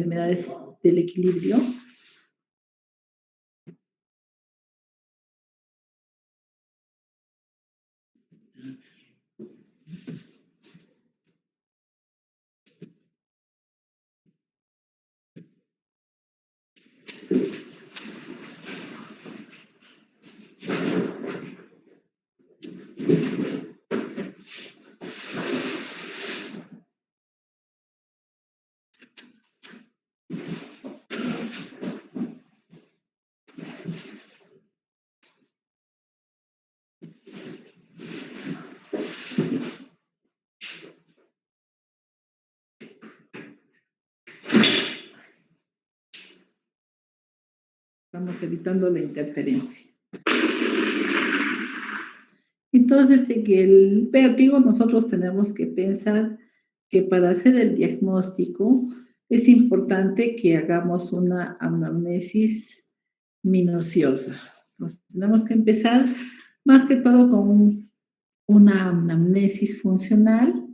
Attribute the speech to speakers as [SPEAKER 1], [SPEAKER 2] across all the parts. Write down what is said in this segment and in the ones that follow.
[SPEAKER 1] enfermedades del equilibrio. Estamos evitando la interferencia. Entonces, en el vértigo nosotros tenemos que pensar que para hacer el diagnóstico es importante que hagamos una anamnesis minuciosa. Entonces, tenemos que empezar más que todo con una anamnesis funcional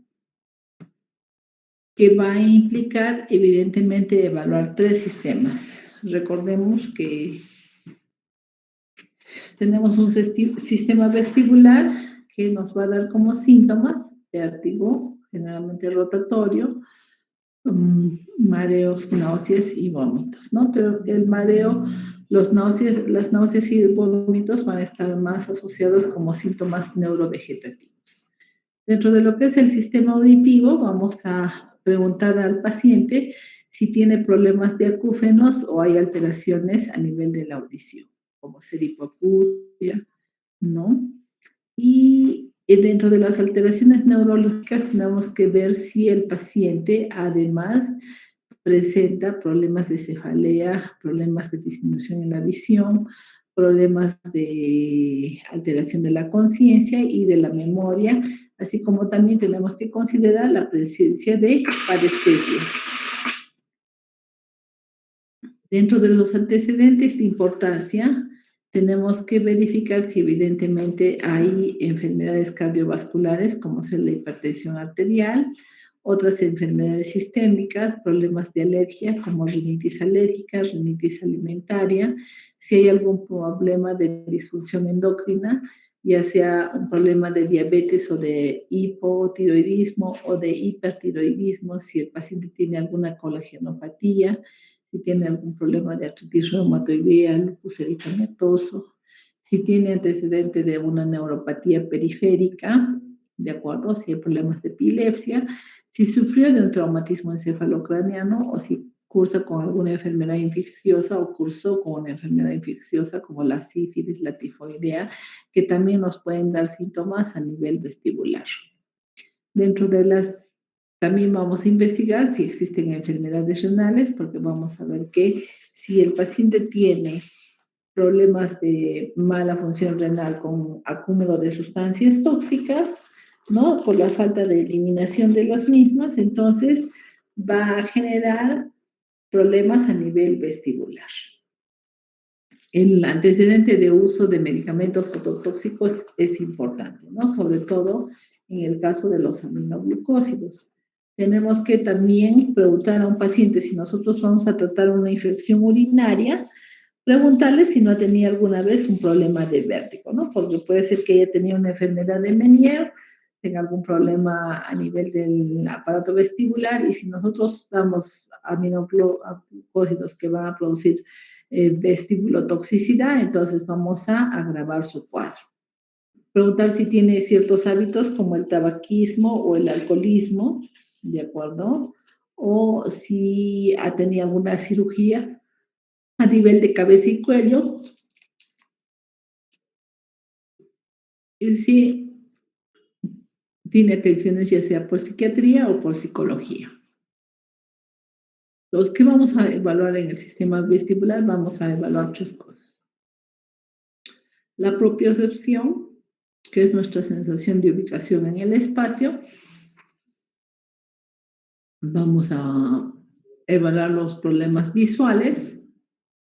[SPEAKER 1] que va a implicar, evidentemente, evaluar 3 sistemas. Recordemos que tenemos un sistema vestibular que nos va a dar como síntomas vértigo, generalmente rotatorio, mareos, náuseas y vómitos, ¿no? Pero el mareo, las náuseas y vómitos van a estar más asociados como síntomas neurovegetativos. Dentro de lo que es el sistema auditivo, vamos a preguntar al paciente si tiene problemas de acúfenos o hay alteraciones a nivel de la audición, como ser hipoacusia, ¿no? Y dentro de las alteraciones neurológicas tenemos que ver si el paciente además presenta problemas de cefalea, problemas de disminución en la visión, problemas de alteración de la conciencia y de la memoria, así como también tenemos que considerar la presencia de parestesias. Dentro de los antecedentes de importancia, tenemos que verificar si evidentemente hay enfermedades cardiovasculares, como es la hipertensión arterial, otras enfermedades sistémicas, problemas de alergia, como rinitis alérgica, rinitis alimentaria, si hay algún problema de disfunción endocrina, ya sea un problema de diabetes o de hipotiroidismo o de hipertiroidismo, si el paciente tiene alguna colagenopatía, si tiene algún problema de artritis reumatoidea, lupus eritematoso, si tiene antecedente de una neuropatía periférica, ¿de acuerdo? Si hay problemas de epilepsia, si sufrió de un traumatismo encefalocraniano o si cursa con alguna enfermedad infecciosa o cursó con una enfermedad infecciosa como la sífilis, la tifoidea, que también nos pueden dar síntomas a nivel vestibular. Dentro de las también vamos a investigar si existen enfermedades renales, porque vamos a ver que si el paciente tiene problemas de mala función renal con acúmulo de sustancias tóxicas, ¿no? Por la falta de eliminación de las mismas, entonces va a generar problemas a nivel vestibular. El antecedente de uso de medicamentos ototóxicos es importante, ¿no? Sobre todo en el caso de los aminoglucósidos. Tenemos que también preguntar a un paciente si nosotros vamos a tratar una infección urinaria, preguntarle si no tenía alguna vez un problema de vértigo, ¿no? Porque puede ser que ella tenía una enfermedad de Meniere, tenga algún problema a nivel del aparato vestibular y si nosotros damos aminoglucósidos que van a producir vestibulotoxicidad, entonces vamos a agravar su cuadro. Preguntar si tiene ciertos hábitos como el tabaquismo o el alcoholismo, ¿de acuerdo? O si ha tenido alguna cirugía a nivel de cabeza y cuello. Y si tiene atenciones ya sea por psiquiatría o por psicología. Los que vamos a evaluar en el sistema vestibular, vamos a evaluar 3 cosas. La propiocepción, que es nuestra sensación de ubicación en el espacio. Vamos a evaluar los problemas visuales,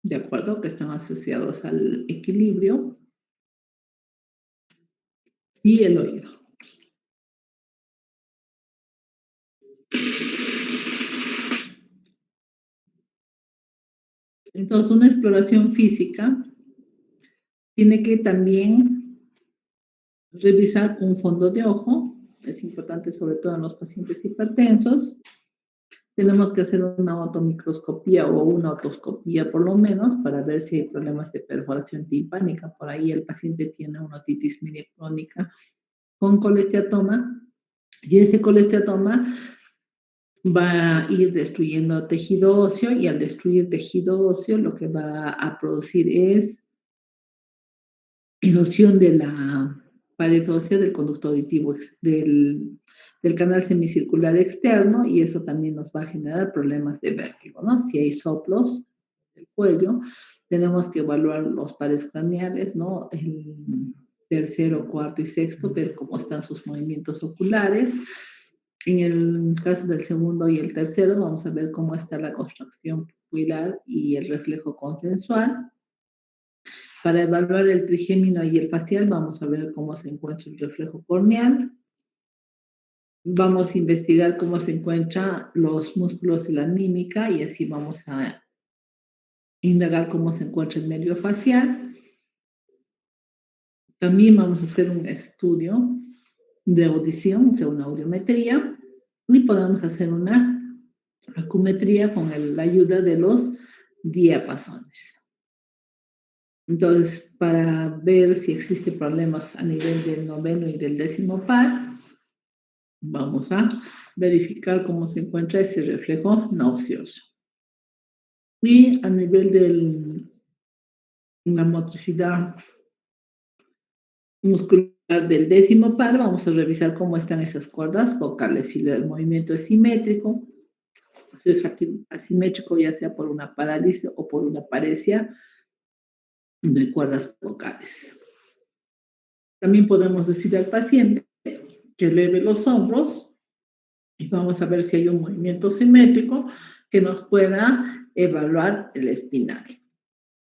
[SPEAKER 1] de acuerdo, que están asociados al equilibrio, y el oído. Entonces, una exploración física tiene que también revisar un fondo de ojo, es importante sobre todo en los pacientes hipertensos. Tenemos que hacer una otomicroscopía o una otoscopía por lo menos para ver si hay problemas de perforación timpánica. Por ahí el paciente tiene una otitis media crónica con colesteatoma y ese colesteatoma va a ir destruyendo tejido óseo y al destruir tejido óseo lo que va a producir es erosión de la pared ósea del conducto auditivo del canal semicircular externo y eso también nos va a generar problemas de vértigo, ¿no? Si hay soplos del cuello, tenemos que evaluar los pares craneales, ¿no? El tercero, cuarto y sexto, ver cómo están sus movimientos oculares. En el caso del segundo y el tercero, vamos a ver cómo está la construcción pupilar y el reflejo consensual. Para evaluar el trigémino y el facial, vamos a ver cómo se encuentra el reflejo corneal. Vamos a investigar cómo se encuentran los músculos de la mímica y así vamos a indagar cómo se encuentra el nervio facial. También vamos a hacer un estudio de audición, o sea, una audiometría, y podemos hacer una acumetría con la ayuda de los diapasones. Entonces, para ver si existen problemas a nivel del noveno y del décimo par, vamos a verificar cómo se encuentra ese reflejo nauseoso. Y a nivel de la motricidad muscular del décimo par, vamos a revisar cómo están esas cuerdas vocales, si el movimiento es simétrico, si es asimétrico, ya sea por una parálisis o por una paresia de cuerdas vocales. También podemos decir al paciente que eleve los hombros y vamos a ver si hay un movimiento simétrico que nos pueda evaluar el espinal.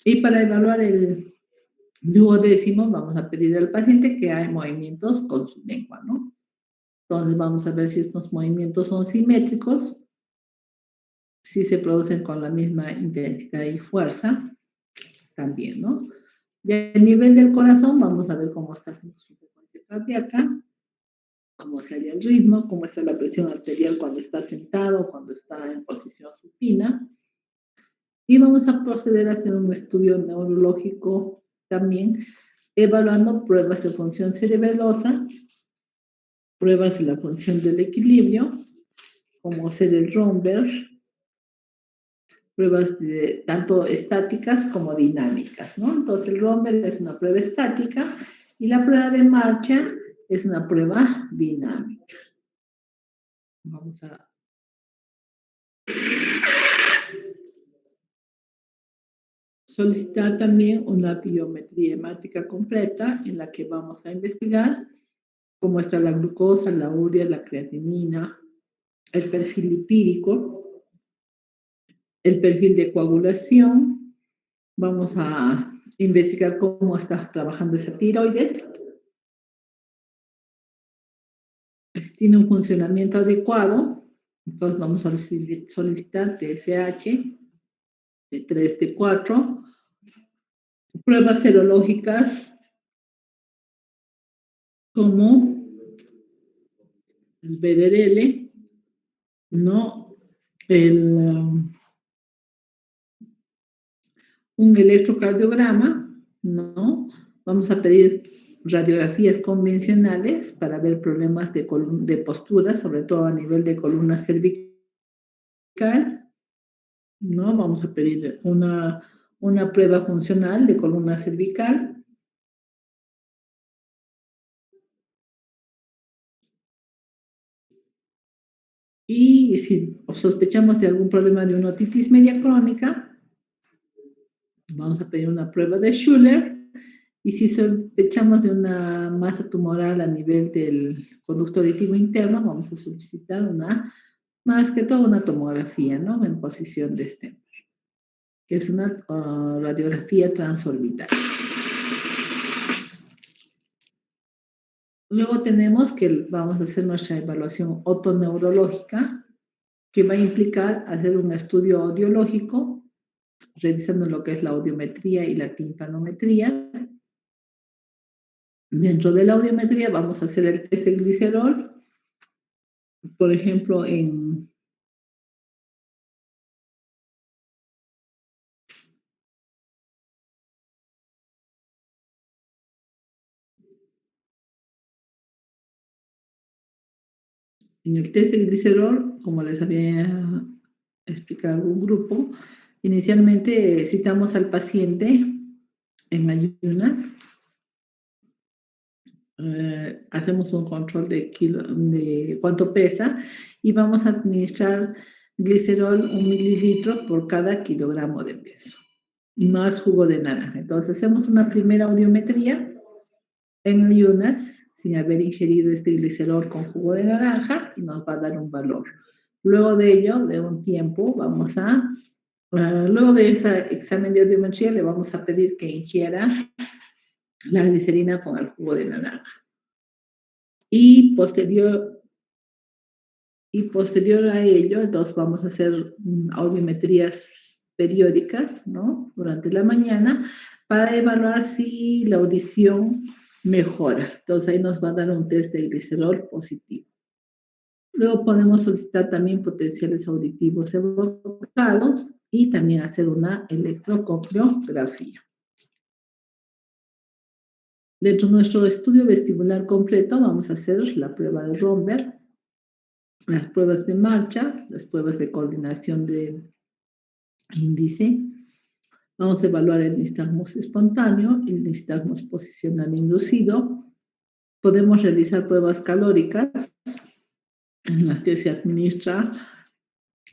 [SPEAKER 1] Y para evaluar el duodécimo, vamos a pedir al paciente que haga movimientos con su lengua, ¿no? Entonces vamos a ver si estos movimientos son simétricos, si se producen con la misma intensidad y fuerza, también, ¿no? Y a nivel del corazón, vamos a ver cómo está su frecuencia cardíaca, cómo se halla el ritmo, cómo está la presión arterial cuando está sentado, cuando está en posición supina. Y vamos a proceder a hacer un estudio neurológico también, evaluando pruebas de función cerebelosa, pruebas de la función del equilibrio, como hacer el Romberg, pruebas tanto estáticas como dinámicas, ¿no? Entonces, el Romberg es una prueba estática y la prueba de marcha es una prueba dinámica. Vamos a solicitar también una biometría hemática completa en la que vamos a investigar cómo está la glucosa, la urea, la creatinina, el perfil lipídico, el perfil de coagulación. Vamos a investigar cómo está trabajando esa tiroides, si tiene un funcionamiento adecuado. Entonces vamos a solicitar TSH de 3, de 4, pruebas serológicas como el BDRL, ¿no? Un electrocardiograma, ¿no? Vamos a pedir radiografías convencionales para ver problemas de postura, sobre todo a nivel de columna cervical, ¿no? Vamos a pedir una prueba funcional de columna cervical. Y si sospechamos de algún problema de una otitis media crónica, vamos a pedir una prueba de Schuller. Y si sospechamos de una masa tumoral a nivel del conducto auditivo interno, vamos a solicitar más que todo una tomografía, ¿no? En posición de stem, que es una radiografía transorbital. Luego tenemos que vamos a hacer nuestra evaluación otoneurológica, que va a implicar hacer un estudio audiológico revisando lo que es la audiometría y la timpanometría. Dentro de la audiometría vamos a hacer el test de glicerol, por ejemplo, en el test de glicerol, como les había explicado algún grupo, inicialmente citamos al paciente en ayunas, hacemos un control de cuánto pesa y vamos a administrar glicerol 1 mililitro por cada kilogramo de peso, más jugo de naranja. Entonces hacemos una primera audiometría en ayunas sin haber ingerido este glicerol con jugo de naranja y nos va a dar un valor. Luego de ello, de un tiempo, luego de ese examen de audiometría, le vamos a pedir que ingiera la glicerina con el jugo de naranja. Y posterior a ello, entonces vamos a hacer audiometrías periódicas, ¿no? Durante la mañana para evaluar si la audición mejora. Entonces ahí nos va a dar un test de glicerol positivo. Luego podemos solicitar también potenciales auditivos evocados y también hacer una electrocopiografía. Dentro de nuestro estudio vestibular completo vamos a hacer la prueba de Romberg, las pruebas de marcha, las pruebas de coordinación de índice. Vamos a evaluar el nistagmus espontáneo, el nistagmus posicional inducido. Podemos realizar pruebas calóricas en las que se administra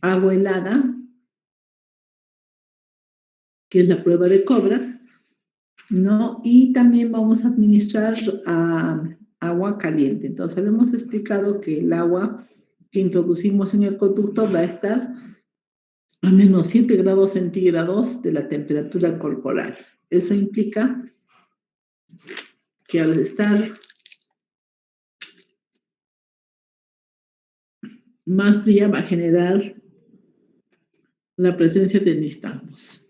[SPEAKER 1] agua helada, que es la prueba de Cobra, ¿no? Y también vamos a administrar agua caliente. Entonces, habíamos explicado que el agua que introducimos en el conducto va a estar a menos 7 grados centígrados de la temperatura corporal. Eso implica que al estar más fría va a generar la presencia de nistagmus.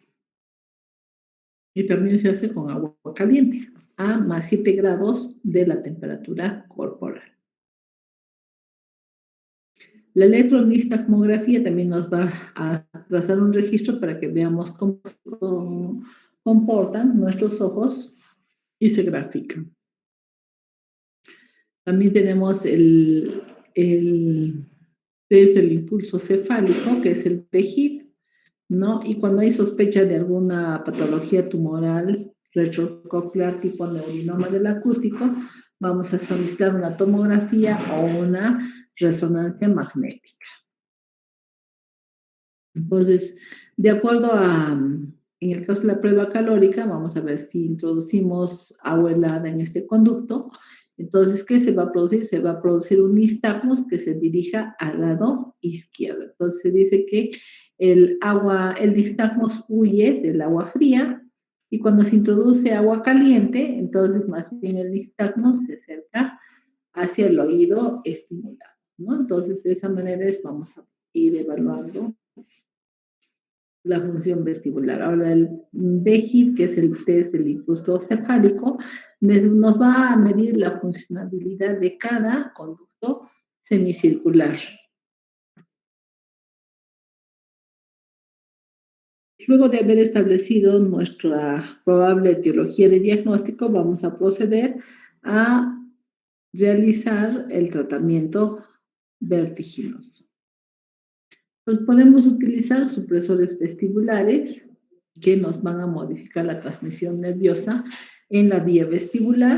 [SPEAKER 1] Y también se hace con agua caliente, a más 7 grados de la temperatura corporal. La electronistagmografía también nos va a trazar un registro para que veamos cómo se comportan nuestros ojos y se grafican. También tenemos test del impulso cefálico, que es el PEGID, ¿no? Y cuando hay sospecha de alguna patología tumoral retrococlear tipo neurinoma del acústico, vamos a solicitar una tomografía o una resonancia magnética. Entonces, de acuerdo en el caso de la prueba calórica, vamos a ver si introducimos agua helada en este conducto. Entonces, ¿qué se va a producir? Se va a producir un nistagmus que se dirija al lado izquierdo. Entonces, se dice que el nistagmus huye del agua fría y cuando se introduce agua caliente, entonces más bien el nistagmus se acerca hacia el oído estimulado, ¿no? Entonces, de esa manera vamos a ir evaluando la función vestibular. Ahora, el BEGID, que es el test del impulso cefálico, nos va a medir la funcionalidad de cada conducto semicircular. Luego de haber establecido nuestra probable etiología de diagnóstico, vamos a proceder a realizar el tratamiento vertiginoso. Pues podemos utilizar supresores vestibulares que nos van a modificar la transmisión nerviosa en la vía vestibular,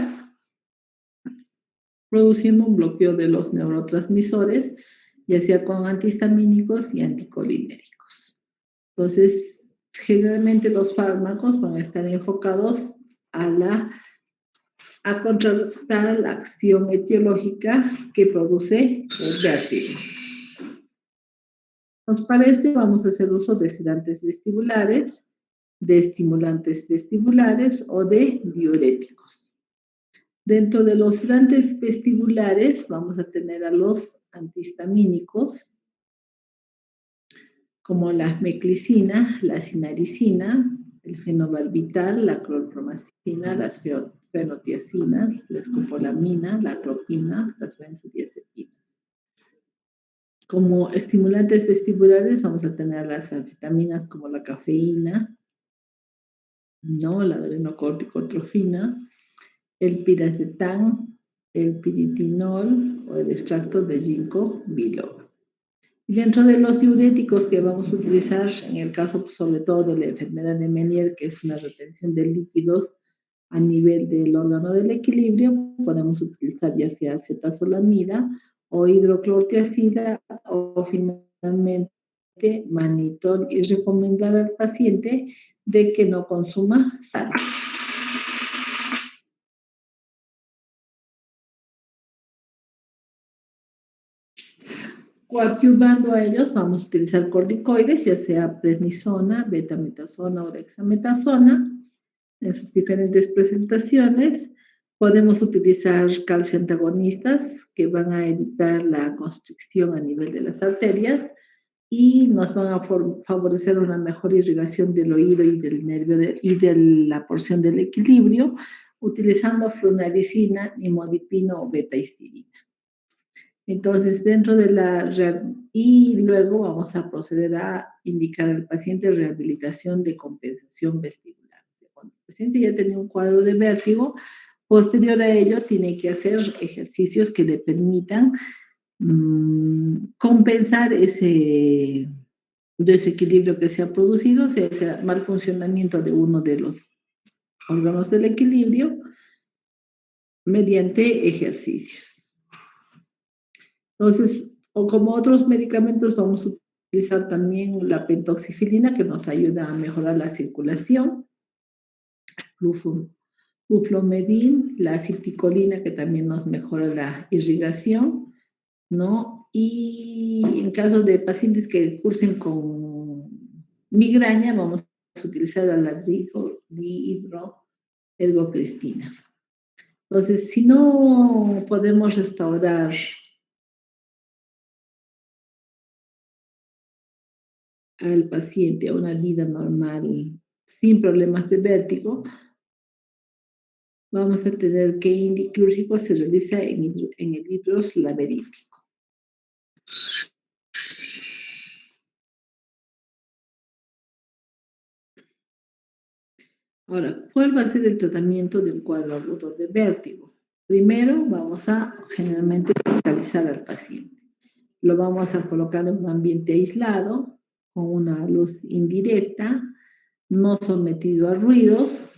[SPEAKER 1] produciendo un bloqueo de los neurotransmisores, ya sea con antihistamínicos y anticolinéricos. Entonces, generalmente los fármacos van a estar enfocados a contrarrestar la acción etiológica que produce el vértigo. Para esto vamos a hacer uso de sedantes vestibulares, de estimulantes vestibulares o de diuréticos. Dentro de los sedantes vestibulares vamos a tener a los antihistamínicos, como la meclicina, la sinaricina, el fenobarbital, la clorpromazina, las fenotiacinas, la escopolamina, la atropina, las benzodiazepinas. Como estimulantes vestibulares vamos a tener las anfetaminas como la cafeína, ¿no? La adrenocorticotrofina, el piracetam, el piritinol o el extracto de ginkgo biloba. Dentro de los diuréticos que vamos a utilizar, en el caso sobre todo de la enfermedad de Meniere, que es una retención de líquidos a nivel del órgano del equilibrio, podemos utilizar ya sea acetazolamida o hidroclorotiazida o finalmente manitol y recomendar al paciente de que no consuma sal. Coadyuvando a ellos, vamos a utilizar corticoides, ya sea prednisona, betametasona o dexametasona, en sus diferentes presentaciones. Podemos utilizar calcio antagonistas que van a evitar la constricción a nivel de las arterias y nos van a favorecer una mejor irrigación del oído y del nervio y de la porción del equilibrio, utilizando flunarizina, nimodipino o beta-histidina. Entonces, dentro de la... Y luego vamos a proceder a indicar al paciente rehabilitación de compensación vestibular. O sea, cuando el paciente ya tenía un cuadro de vértigo, posterior a ello tiene que hacer ejercicios que le permitan compensar ese desequilibrio que se ha producido, o sea, ese mal funcionamiento de uno de los órganos del equilibrio mediante ejercicios. Entonces, o como otros medicamentos, vamos a utilizar también la pentoxifilina, que nos ayuda a mejorar la circulación, fluflomedin, la aciticolina, que también nos mejora la irrigación, ¿no? Y en caso de pacientes que cursen con migraña, vamos a utilizar la dihidroergocristina. Entonces, si no podemos restaurar al paciente a una vida normal sin problemas de vértigo, vamos a tener que quirúrgico se realiza en el hidros laberítico. Ahora, ¿cuál va a ser el tratamiento de un cuadro agudo de vértigo? Primero, vamos a generalmente localizar al paciente. Lo vamos a colocar en un ambiente aislado, con una luz indirecta, no sometido a ruidos.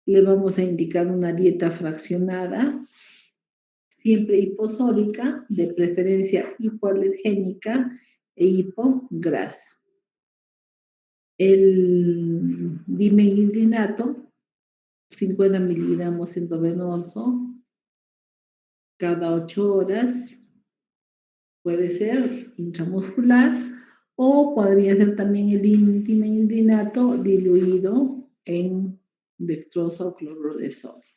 [SPEAKER 1] Le vamos a indicar una dieta fraccionada, siempre hiposódica, de preferencia hipoalergénica e hipograsa. El dimetilinato, 50 miligramos endovenoso cada 8 horas, puede ser intramuscular o podría ser también el dimetilinato diluido en dextrosa o cloruro de sodio,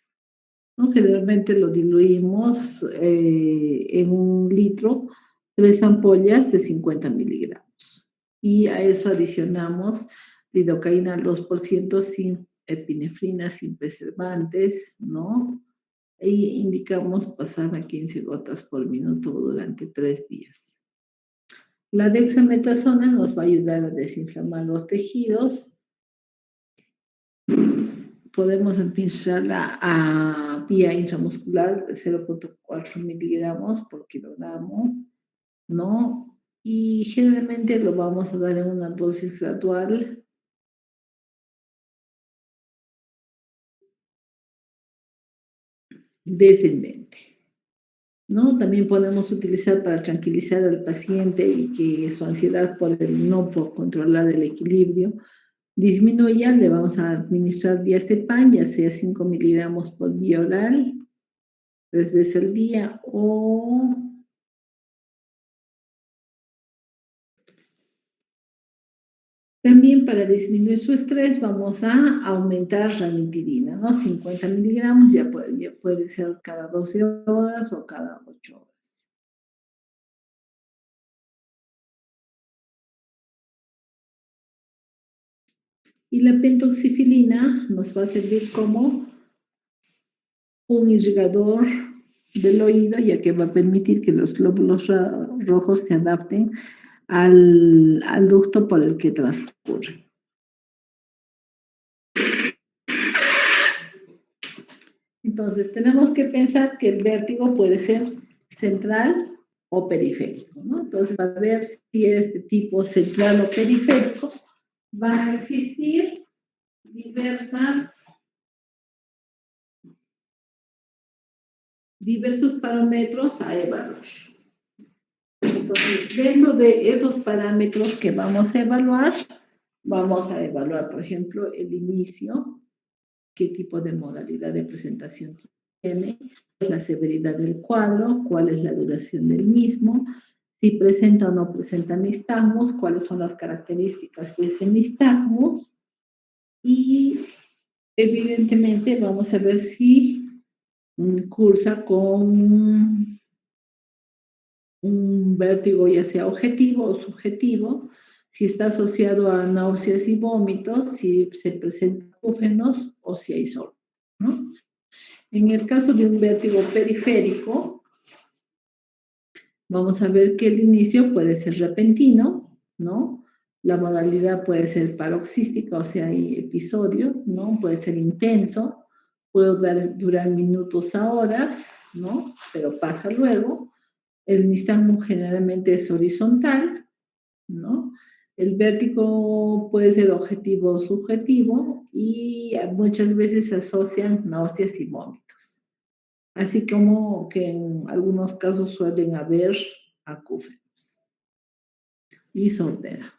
[SPEAKER 1] ¿no? Generalmente lo diluimos en 1 litro, 3 ampollas de 50 miligramos. Y a eso adicionamos lidocaína al 2% sin epinefrina, sin preservantes, ¿no? Y indicamos pasar a 15 gotas por minuto durante 3 días. La dexametasona nos va a ayudar a desinflamar los tejidos. Podemos administrarla a vía intramuscular de 0.4 miligramos por kilogramo, ¿no? Y generalmente lo vamos a dar en una dosis gradual descendente, ¿no? También podemos utilizar para tranquilizar al paciente y que su ansiedad por controlar el equilibrio disminuya, le vamos a administrar diazepam, ya sea 5 miligramos por vía oral, 3 veces al día, o también para disminuir su estrés vamos a aumentar ranitidina, ¿no? 50 miligramos, ya puede ser cada 12 horas o cada 8 horas. Y la pentoxifilina nos va a servir como un irrigador del oído, ya que va a permitir que los glóbulos rojos se adapten al ducto por el que transcurre. Entonces, tenemos que pensar que el vértigo puede ser central o periférico, ¿no? Entonces, para ver si es de tipo central o periférico, van a existir diversos parámetros a evaluar. Entonces, dentro de esos parámetros que vamos a evaluar, por ejemplo, el inicio, qué tipo de modalidad de presentación tiene, la severidad del cuadro, cuál es la duración del mismo, si presenta o no presenta nistagmos, cuáles son las características de ese nistagmos, y evidentemente vamos a ver si cursa con un vértigo ya sea objetivo o subjetivo, si está asociado a náuseas y vómitos, si se presentan acúfenos o si hay sorbo, ¿no? En el caso de un vértigo periférico, vamos a ver que el inicio puede ser repentino, ¿no? La modalidad puede ser paroxística, o sea, hay episodios, ¿no? Puede ser intenso, puede durar minutos a horas, ¿no? Pero pasa luego. El nistagmo generalmente es horizontal, ¿no? El vértigo puede ser objetivo o subjetivo y muchas veces se asocian náuseas y vómitos. Así como que en algunos casos suelen haber acúfenos y sordera.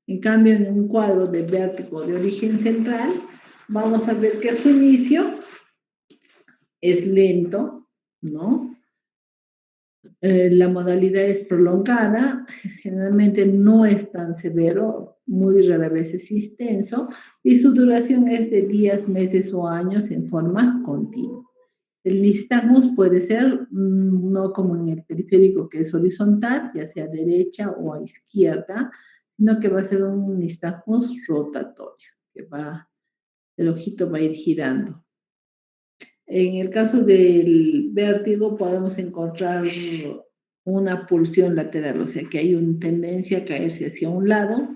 [SPEAKER 1] En cambio, en un cuadro de vértigo de origen central, vamos a ver que su inicio es lento, ¿no? La modalidad es prolongada, generalmente no es tan severo, muy rara vez es extenso, y su duración es de días, meses o años en forma continua. El nistagmus puede ser no como en el periférico, que es horizontal, ya sea a derecha o a izquierda, sino que va a ser un nistagmus rotatorio, que el ojito va a ir girando. En el caso del vértigo podemos encontrar una pulsión lateral, o sea que hay una tendencia a caerse hacia un lado.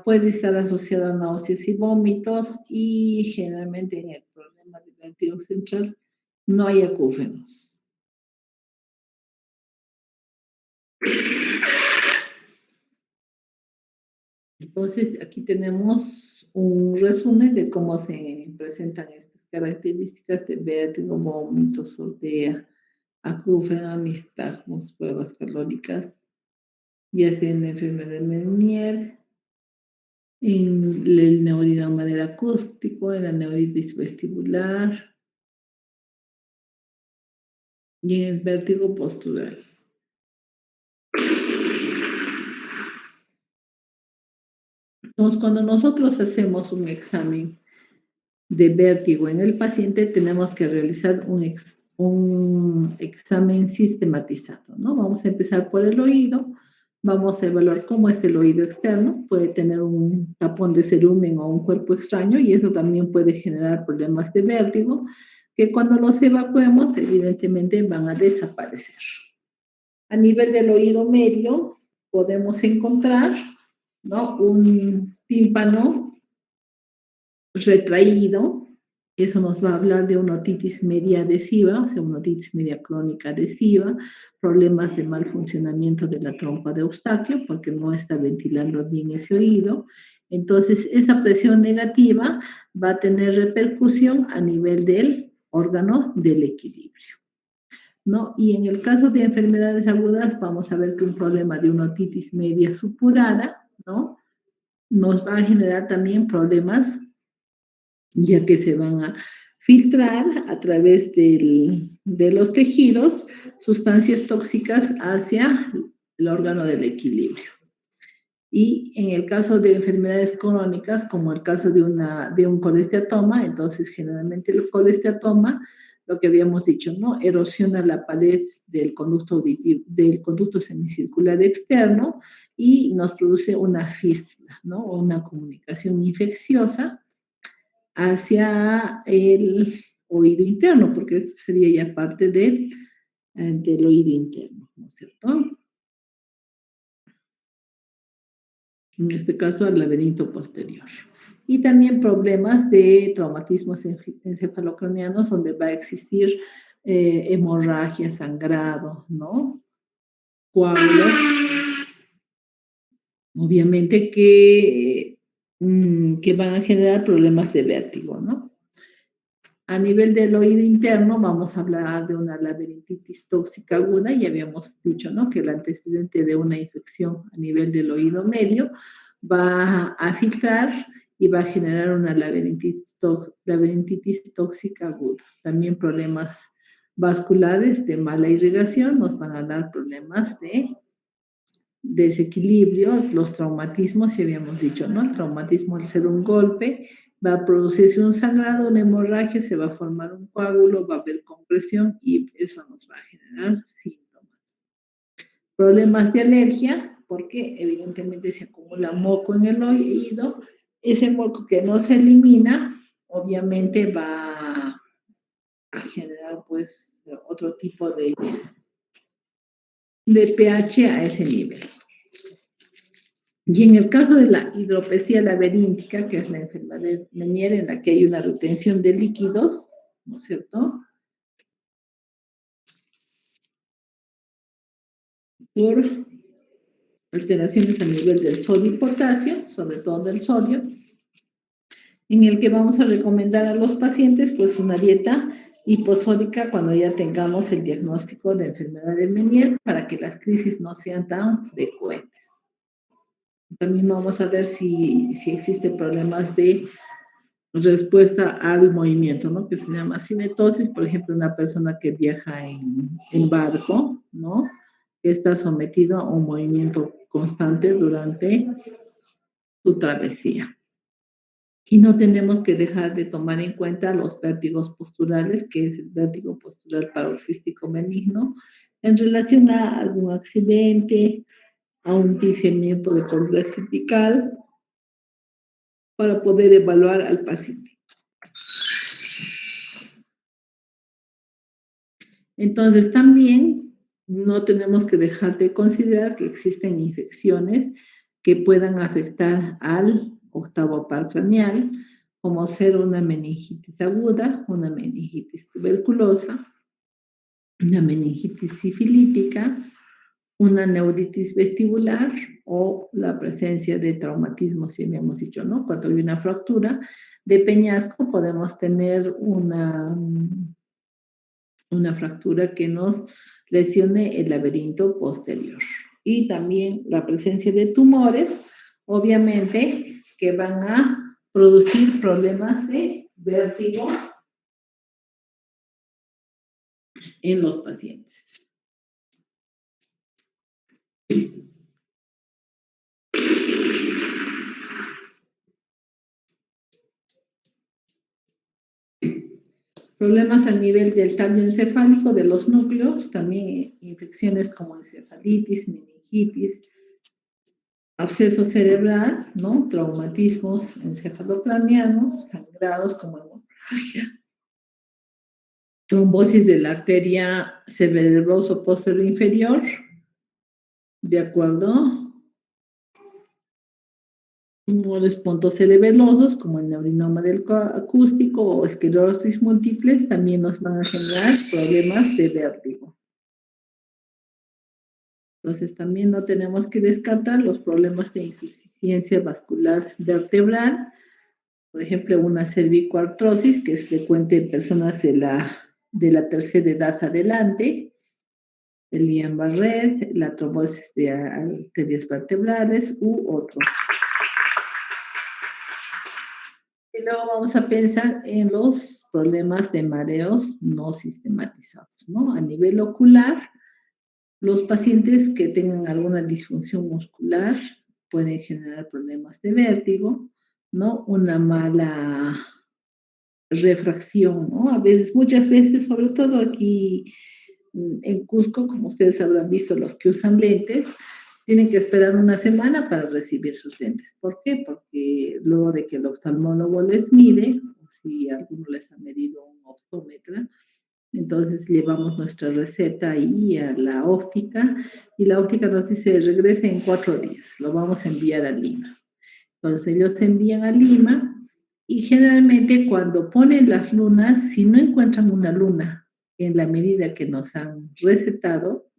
[SPEAKER 1] Puede estar asociado a náuseas y vómitos y generalmente en el problema del vértigo central no hay acúfenos. Entonces, aquí tenemos un resumen de cómo se presentan estas características de vértigo, vómitos, sordera, acúfeno, nistagmos, pruebas calóricas, ya sea en la enfermedad de Meniere, en el neuridoma del acústico, en la neuritis vestibular y en el vértigo postural. Entonces, cuando nosotros hacemos un examen de vértigo en el paciente, tenemos que realizar un examen sistematizado, ¿no? Vamos a empezar por el oído, vamos a evaluar cómo es el oído externo, puede tener un tapón de cerumen o un cuerpo extraño y eso también puede generar problemas de vértigo que cuando los evacuemos evidentemente van a desaparecer. A nivel del oído medio podemos encontrar, ¿no?, un tímpano retraído. Eso nos va a hablar de una otitis media adhesiva, o sea, una otitis media crónica adhesiva, problemas de mal funcionamiento de la trompa de Eustaquio, porque no está ventilando bien ese oído. Entonces, esa presión negativa va a tener repercusión a nivel del órgano del equilibrio, ¿no? Y en el caso de enfermedades agudas, vamos a ver que un problema de una otitis media supurada, ¿no?, nos va a generar también problemas, ya que se van a filtrar a través de los tejidos sustancias tóxicas hacia el órgano del equilibrio. Y en el caso de enfermedades crónicas, como el caso de un colesteatoma, entonces generalmente el colesteatoma lo que habíamos dicho, ¿no? Erosiona la pared del conducto auditivo, del conducto semicircular externo y nos produce una fístula, ¿no? O una comunicación infecciosa hacia el oído interno, porque esto sería ya parte del oído interno, ¿no es cierto? En este caso al laberinto posterior. Y también problemas de traumatismos encefalocranianos donde va a existir hemorragia, sangrado, ¿no? Coágulos, obviamente que van a generar problemas de vértigo, ¿no? A nivel del oído interno vamos a hablar de una laberintitis tóxica aguda, y habíamos dicho, ¿no? Que el antecedente de una infección a nivel del oído medio va a filtrar y va a generar una laberintitis tóxica aguda. También problemas vasculares de mala irrigación nos van a dar problemas de desequilibrio, los traumatismos, si habíamos dicho, ¿no? El traumatismo al ser un golpe va a producirse un sangrado, una hemorragia, se va a formar un coágulo, va a haber compresión y eso nos va a generar síntomas. Problemas de alergia, porque evidentemente se acumula moco en el oído, ese moco que no se elimina, obviamente va a generar pues otro tipo de pH a ese nivel. Y en el caso de la hidropesía laberíntica, que es la enfermedad de Meniere, en la que hay una retención de líquidos, ¿no es cierto? Por alteraciones a nivel del sodio y potasio, sobre todo del sodio, en el que vamos a recomendar a los pacientes pues una dieta hiposódica cuando ya tengamos el diagnóstico de enfermedad de Meniere para que las crisis no sean tan frecuentes. También vamos a ver si existen problemas de respuesta al movimiento, ¿no? Que se llama cinetosis, por ejemplo, una persona que viaja en barco, ¿no? Que está sometido a un movimiento constante durante su travesía. Y no tenemos que dejar de tomar en cuenta los vértigos posturales, que es el vértigo postural paroxístico benigno, en relación a algún accidente, a un pisamiento de cordura cervical, para poder evaluar al paciente. Entonces, también no tenemos que dejar de considerar que existen infecciones que puedan afectar al octavo par craneal, como ser una meningitis aguda, una meningitis tuberculosa, una meningitis sifilítica, una neuritis vestibular o la presencia de traumatismo, si habíamos dicho, ¿no? Cuando hay una fractura de peñasco, podemos tener una fractura que nos lesione el laberinto posterior. Y también la presencia de tumores, obviamente, que van a producir problemas de vértigo en los pacientes. Problemas a nivel del tallo encefálico de los núcleos, también infecciones como encefalitis, meningitis, absceso cerebral, ¿no? Traumatismos encefalocranianos, sangrados como hemorragia, trombosis de la arteria cerebroso posterior inferior, ¿de acuerdo? Tumores pontocerebelosos, como el neurinoma del acústico o esclerosis múltiples, también nos van a generar problemas de vértigo. Entonces, también no tenemos que descartar los problemas de insuficiencia vascular vertebral, por ejemplo, una cervicoartrosis, que es frecuente en personas de la tercera edad adelante, el Guillain-Barré, la trombosis de arterias vertebrales u otros. Y luego vamos a pensar en los problemas de mareos no sistematizados, ¿no? A nivel ocular, los pacientes que tengan alguna disfunción muscular pueden generar problemas de vértigo, ¿no? Una mala refracción, ¿no? A veces, muchas veces, sobre todo aquí en Cusco, como ustedes habrán visto, los que usan lentes, tienen que esperar una semana para recibir sus lentes. ¿Por qué? Porque luego de que el oftalmólogo les mide, o si alguno les ha medido un optómetra, entonces llevamos nuestra receta ahí a la óptica y la óptica nos dice regrese en 4 días, lo vamos a enviar a Lima. Entonces ellos se envían a Lima y generalmente cuando ponen las lunas, si no encuentran una luna en la medida que nos han recetado,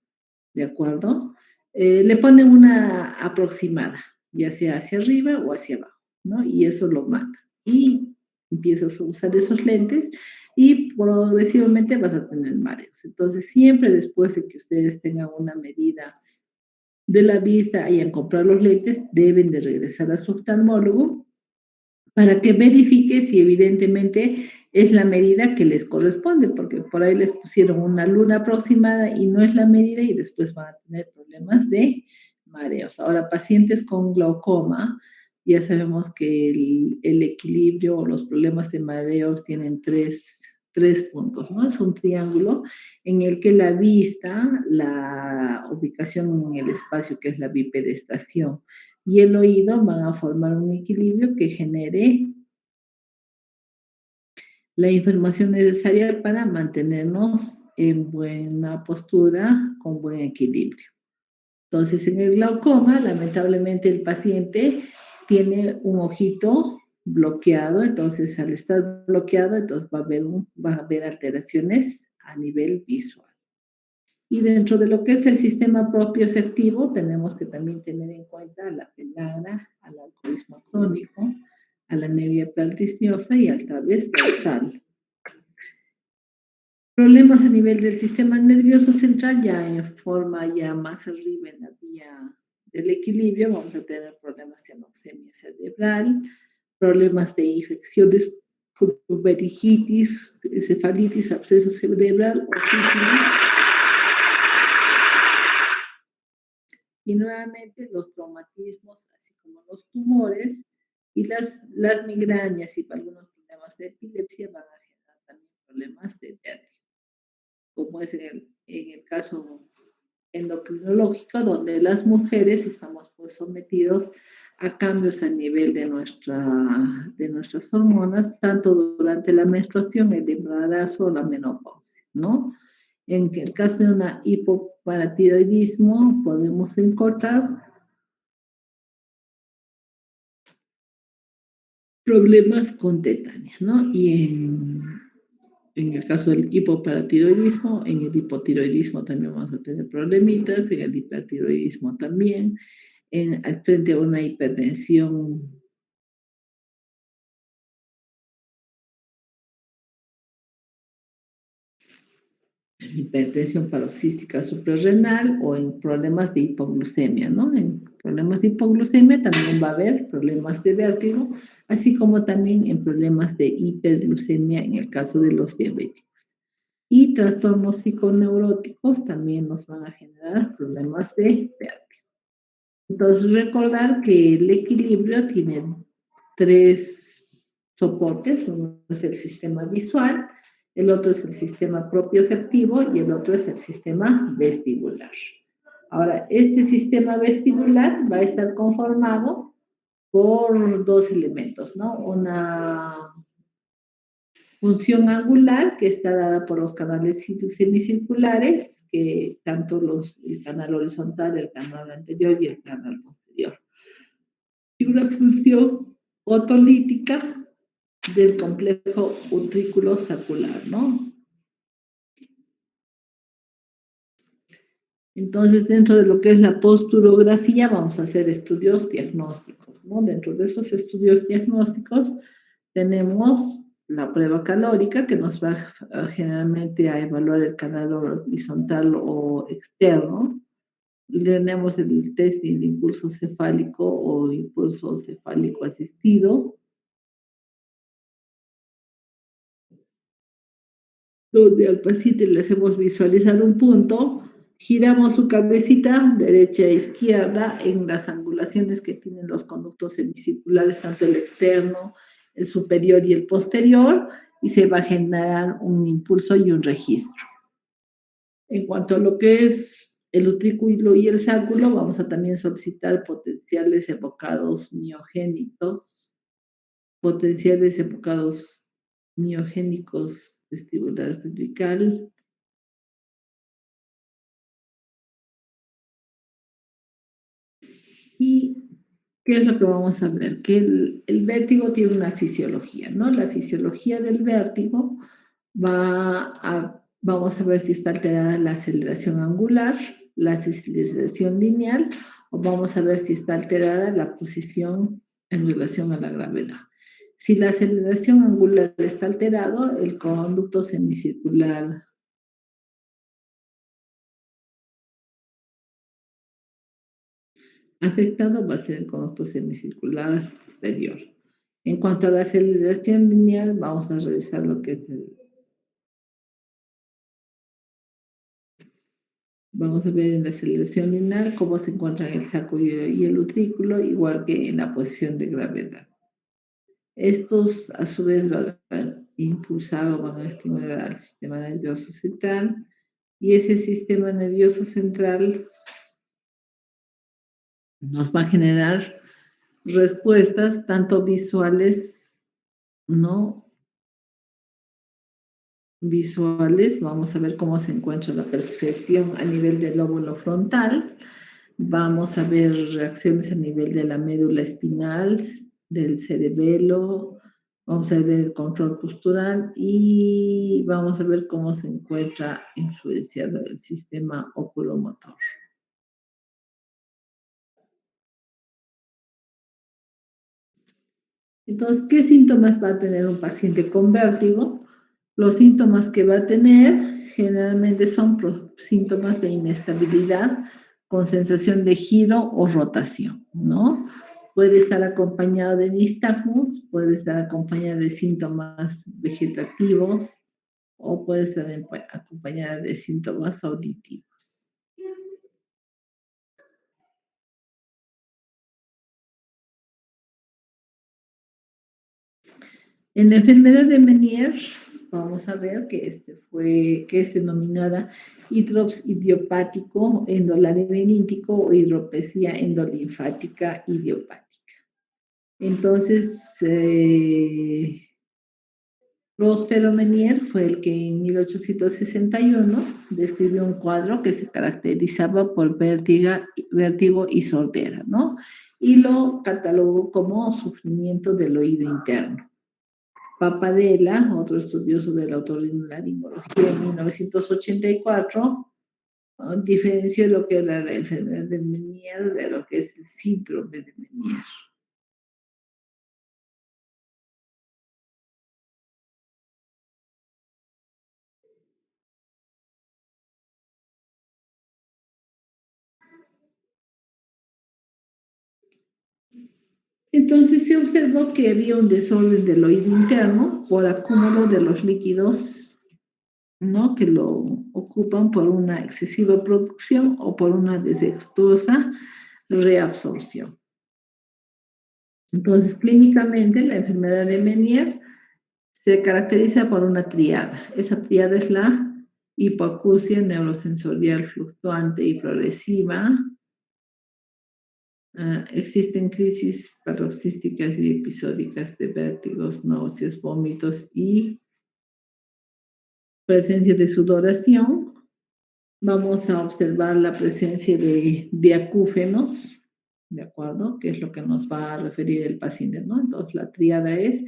[SPEAKER 1] ¿de acuerdo? Le ponen una aproximada, ya sea hacia arriba o hacia abajo, ¿no? Y eso lo mata. Y empiezas a usar esos lentes y progresivamente vas a tener mareos. Entonces, siempre después de que ustedes tengan una medida de la vista, hayan comprado los lentes, deben de regresar a su oftalmólogo para que verifique si evidentemente es la medida que les corresponde, porque por ahí les pusieron una luna aproximada y no es la medida y después van a tener problemas de mareos. Ahora, pacientes con glaucoma, ya sabemos que el equilibrio o los problemas de mareos tienen tres puntos, ¿no? Es un triángulo en el que la vista, la ubicación en el espacio, que es la bipedestación, y el oído van a formar un equilibrio que genere la información necesaria para mantenernos en buena postura, con buen equilibrio. Entonces, en el glaucoma, lamentablemente el paciente tiene un ojito bloqueado, entonces al estar bloqueado, entonces va a haber alteraciones a nivel visual. Y dentro de lo que es el sistema propioceptivo, tenemos que también tener en cuenta a la pellagra, al alcoholismo crónico, a la anemia perniciosa y al través dorsal. Problemas a nivel del sistema nervioso central, ya en forma ya más arriba en la vía del equilibrio, vamos a tener problemas de anoxemia cerebral, problemas de infecciones como meningitis, encefalitis, absceso cerebral o sífilis. Y nuevamente los traumatismos, así como los tumores y las migrañas y algunos problemas de epilepsia van a generar también problemas de vértigo, como es en el caso endocrinológico, donde las mujeres estamos pues sometidos a cambios a nivel de nuestras hormonas, tanto durante la menstruación, el embarazo o la menopausia, ¿no? En el caso de una hipoparatiroidismo, podemos encontrar problemas con tetáneos, ¿no? Y en el caso del hipoparatiroidismo, en el hipotiroidismo también vamos a tener problemitas, en el hipertiroidismo también, frente a una hipertensión paroxística suprarrenal o en problemas de hipoglucemia, ¿no? En problemas de hipoglucemia también va a haber problemas de vértigo, así como también en problemas de hiperglucemia en el caso de los diabéticos. Y trastornos psiconeuróticos también nos van a generar problemas de vértigo. Entonces, recordar que el equilibrio tiene tres soportes. Uno es el sistema visual, el otro es el sistema propioceptivo y el otro es el sistema vestibular. Ahora, este sistema vestibular va a estar conformado por dos elementos, ¿no? Una función angular que está dada por los canales semicirculares, que tanto el canal horizontal, el canal anterior y el canal posterior. Y una función otolítica del complejo utrículo saccular, ¿no? Entonces, dentro de lo que es la posturografía, vamos a hacer estudios diagnósticos, ¿no? Dentro de esos estudios diagnósticos tenemos la prueba calórica, que nos va generalmente a evaluar el canal horizontal o externo. Tenemos el test de impulso cefálico o impulso cefálico asistido, donde al paciente le hacemos visualizar un punto, giramos su cabecita derecha e izquierda en las angulaciones que tienen los conductos semicirculares, tanto el externo, el superior y el posterior, y se va a generar un impulso y un registro. En cuanto a lo que es el utrículo y el sacúlo, vamos a también solicitar potenciales evocados miogénicos, potenciales evocados miogénicos vestibulares cervical. ¿Y qué es lo que vamos a ver? Que el vértigo tiene una fisiología, ¿no? La fisiología del vértigo vamos a ver si está alterada la aceleración angular, la aceleración lineal, o vamos a ver si está alterada la posición en relación a la gravedad. Si la aceleración angular está alterado, el conducto semicircular afectado va a ser el conducto semicircular exterior. En cuanto a la aceleración lineal, vamos a revisar lo que es vamos a ver en la aceleración lineal cómo se encuentran el saco y el utrículo, igual que en la posición de gravedad. Estos, a su vez, van a impulsar o van a estimular al sistema nervioso central, y ese sistema nervioso central nos va a generar respuestas tanto visuales, ¿no? Visuales, vamos a ver cómo se encuentra la percepción a nivel del lóbulo frontal, vamos a ver reacciones a nivel de la médula espinal, del cerebelo, vamos a ver el control postural y vamos a ver cómo se encuentra influenciado el sistema oculomotor. Entonces, ¿qué síntomas va a tener un paciente con vértigo? Los síntomas que va a tener generalmente son síntomas de inestabilidad con sensación de giro o rotación, ¿no? Puede estar acompañado de nistagmus, puede estar acompañado de síntomas vegetativos o puede estar acompañada de síntomas auditivos. En la enfermedad de Menier, vamos a ver que es denominada hidrops idiopático endolarinítico o hidropesía endolinfática idiopática. Entonces, Próspero Menier fue el que en 1861 describió un cuadro que se caracterizaba por vértigo y sordera, ¿no? Y lo catalogó como sufrimiento del oído interno. Papadella, otro estudioso de la otorrinolaringología en 1984, diferenció lo que era la enfermedad de Menier de lo que es el síndrome de Menier. Entonces se observó que había un desorden del oído interno por acúmulo de los líquidos, ¿no? Que lo ocupan por una excesiva producción o por una defectuosa reabsorción. Entonces, clínicamente, la enfermedad de Menier se caracteriza por una triada. Esa triada es la hipoacusia neurosensorial fluctuante y progresiva. Existen crisis paroxísticas y episódicas de vértigos, náuseas, vómitos y presencia de sudoración. Vamos a observar la presencia de acúfenos, ¿de acuerdo? Que es lo que nos va a referir el paciente, ¿no? Entonces, la tríada es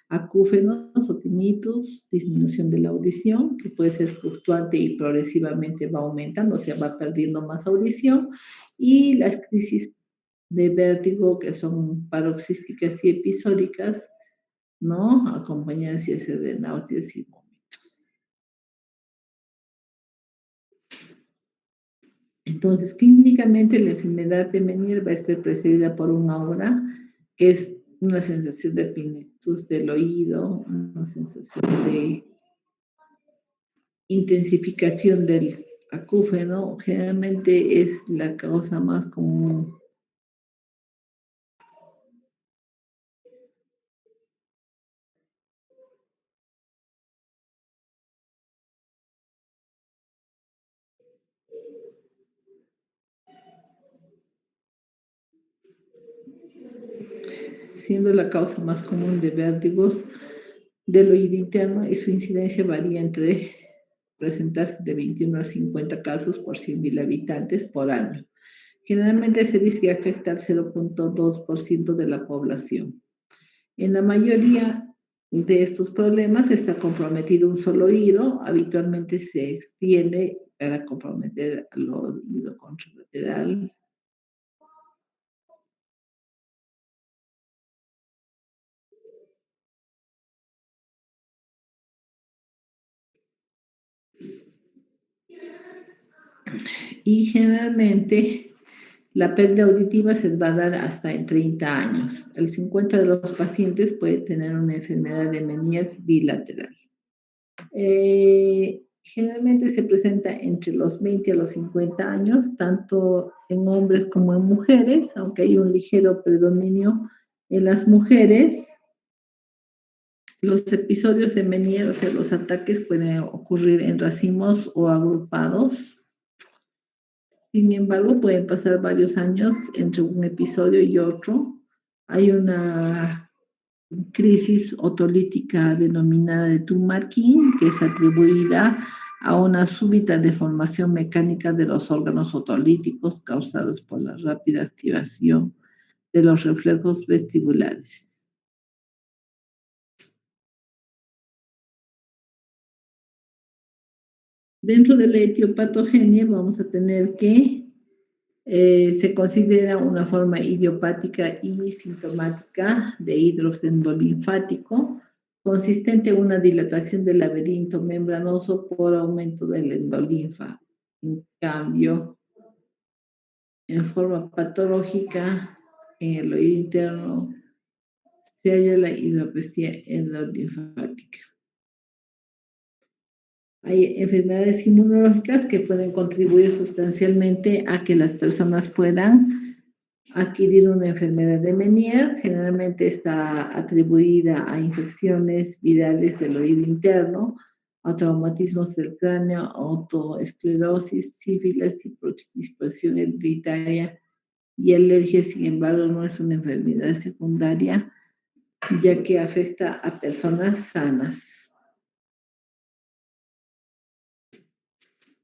[SPEAKER 1] acúfenos o tinnitus, disminución de la audición, que puede ser fluctuante y progresivamente va aumentando, o sea, va perdiendo más audición, y las crisis de vértigo, que son paroxísticas y episódicas, ¿no? Acompañadas ya sea de náuseas y vómitos. Entonces, clínicamente la enfermedad de Menier va a estar precedida por una aura, que es una sensación de plenitud del oído, una sensación de intensificación del acúfeno, generalmente es la causa más común. siendo la causa más común de vértigos del oído interno y su incidencia varía entre presentarse de 21 a 50 casos por 100.000 habitantes por año. Generalmente se dice que afecta al 0,2% de la población. En la mayoría de estos problemas está comprometido un solo oído, habitualmente se extiende para comprometer al oído contralateral. Y generalmente la pérdida auditiva se va a dar hasta en 30 años. El 50 de los pacientes puede tener una enfermedad de Meniere bilateral. Generalmente se presenta entre los 20 a los 50 años, tanto en hombres como en mujeres, aunque hay un ligero predominio en las mujeres. Los episodios de Meniere, o sea, los ataques pueden ocurrir en racimos o agrupados. Sin embargo, pueden pasar varios años entre un episodio y otro. Hay una crisis otolítica denominada de Tumarkin, que es atribuida a una súbita deformación mecánica de los órganos otolíticos causados por la rápida activación de los reflejos vestibulares. Dentro de la etiopatogenia vamos a tener que se considera una forma idiopática y sintomática de hidrosendolinfático, consistente en una dilatación del laberinto membranoso por aumento del endolinfa. En cambio, en forma patológica, en el oído interno se halla la hidropesía endolinfática. Hay enfermedades inmunológicas que pueden contribuir sustancialmente a que las personas puedan adquirir una enfermedad de Meniere. Generalmente está atribuida a infecciones virales del oído interno, a traumatismos del cráneo, autoesclerosis, sífilis y predisposición hereditaria y alergia. Sin embargo, no es una enfermedad secundaria, ya que afecta a personas sanas.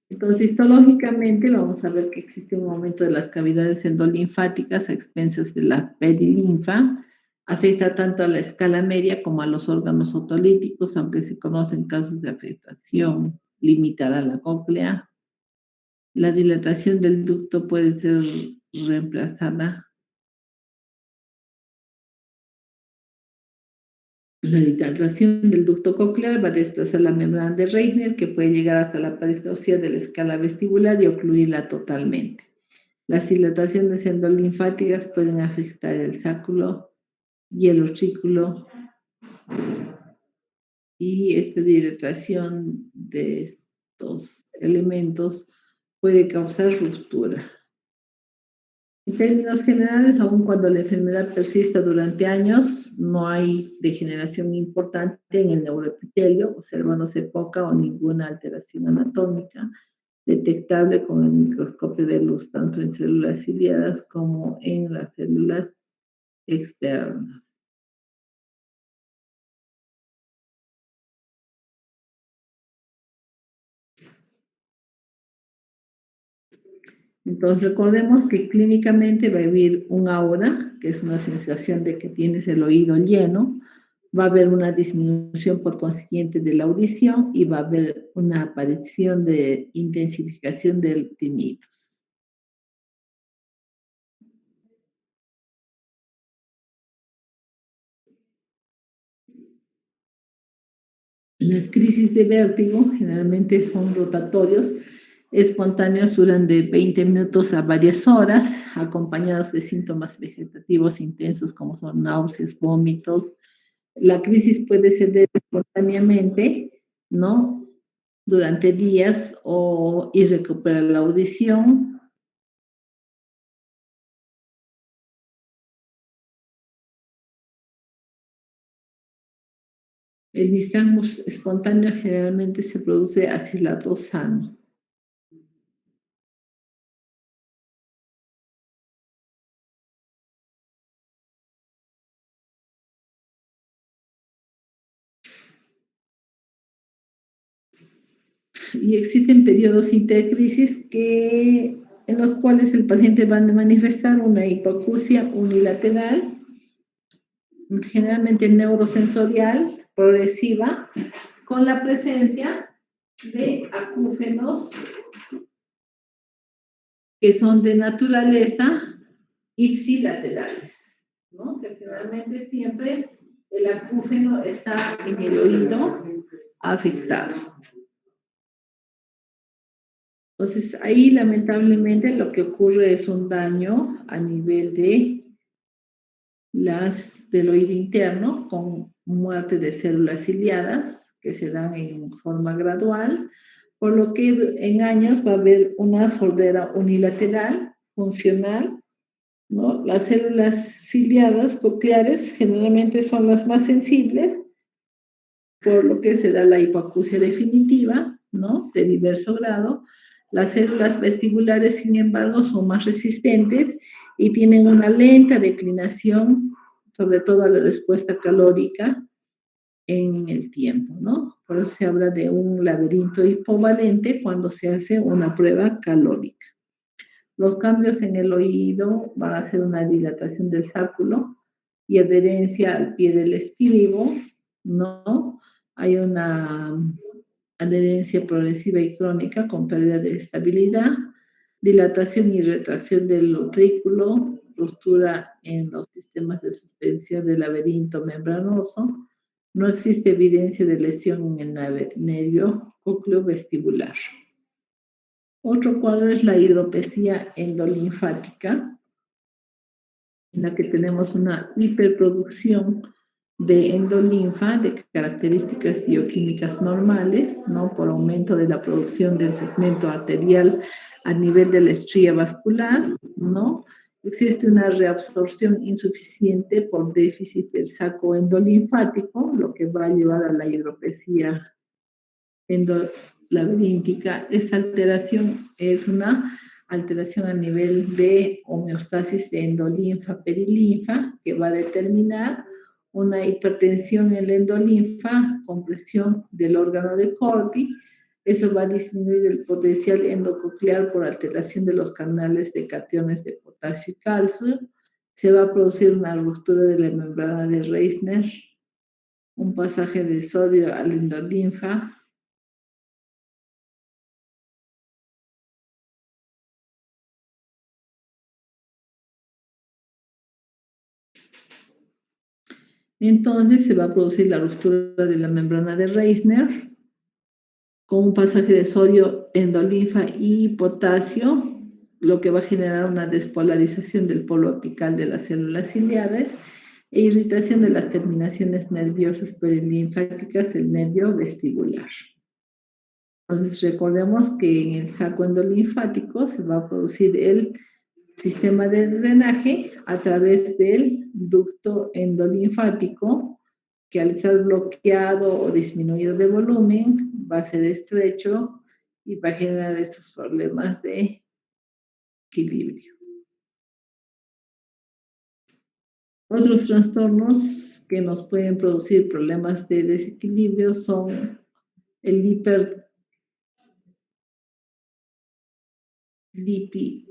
[SPEAKER 1] Entonces, histológicamente vamos a ver que existe un aumento de las cavidades endolinfáticas a expensas de la perilinfa. Afecta tanto a la escala media como a los órganos otolíticos, aunque se conocen casos de afectación limitada a la cóclea. La dilatación del ducto puede ser reemplazada. La dilatación del ducto coclear va a desplazar la membrana de Reisner, que puede llegar hasta la pared ósea de la escala vestibular y ocluirla totalmente. Las dilataciones endolinfáticas pueden afectar el sacro y el ostrículo, y esta dilatación de estos elementos puede causar ruptura. En términos generales, aun cuando la enfermedad persista durante años, no hay degeneración importante en el neuroepitelio, observándose poca o ninguna alteración anatómica detectable con el microscopio de luz, tanto en células ciliadas como en las células externas. Entonces, recordemos que clínicamente va a haber un aura, que es una sensación de que tienes el oído lleno, va a haber una disminución por consiguiente de la audición y va a haber una aparición de intensificación del tinnitus. Las crisis de vértigo generalmente son rotatorios, espontáneos, duran de 20 minutos a varias horas, acompañados de síntomas vegetativos intensos como son náuseas, vómitos. La crisis puede ceder espontáneamente, ¿no? Durante días y recuperar la audición. El nistagmus espontáneo generalmente se produce hacia el lado sano. y existen periodos intercrisis en los cuales el paciente va a manifestar una hipoacusia unilateral, generalmente neurosensorial, progresiva, con la presencia de acúfenos que son de naturaleza ipsilaterales, ¿no? O sea, generalmente siempre el acúfeno está en el oído afectado. Entonces, ahí lamentablemente lo que ocurre es un daño a nivel del oído interno con muerte de células ciliadas que se dan en forma gradual, por lo que en años va a haber una sordera unilateral funcional, ¿no? Las células ciliadas cocleares generalmente son las más sensibles, por lo que se da la hipoacusia definitiva, ¿no? De diverso grado. Las células vestibulares, sin embargo, son más resistentes y tienen una lenta declinación, sobre todo a la respuesta calórica en el tiempo, ¿no? Por eso se habla de un laberinto hipovalente cuando se hace una prueba calórica. Los cambios en el oído van a ser una dilatación del sacúlo y adherencia al pie del estílibo, ¿no? Hay una adherencia progresiva y crónica con pérdida de estabilidad, dilatación y retracción del utrículo, ruptura en los sistemas de suspensión del laberinto membranoso. No existe evidencia de lesión en el nervio cócleo vestibular. Otro cuadro es la hidropesía endolinfática, en la que tenemos una hiperproducción de endolinfa de características bioquímicas normales, ¿no? Por aumento de la producción del segmento arterial a nivel de la estría vascular, ¿no? Existe una reabsorción insuficiente por déficit del saco endolinfático, lo que va a llevar a la hidropesía endolaberíntica. Esta alteración es una alteración a nivel de homeostasis de endolinfa perilinfa que va a determinar una hipertensión en la endolinfa, compresión del órgano de Corti. Eso va a disminuir el potencial endococlear por alteración de los canales de cationes de potasio y calcio. Se va a producir una ruptura de la membrana de Reisner, un pasaje de sodio a la endolinfa. Entonces se va a producir la ruptura de la membrana de Reisner con un pasaje de sodio, endolinfa y potasio, lo que va a generar una despolarización del polo apical de las células ciliadas e irritación de las terminaciones nerviosas perilinfáticas del nervio vestibular. Entonces recordemos que en el saco endolinfático se va a producir el sistema de drenaje a través del ducto endolinfático, que al estar bloqueado o disminuido de volumen va a ser estrecho y va a generar estos problemas de equilibrio. Otros trastornos que nos pueden producir problemas de desequilibrio son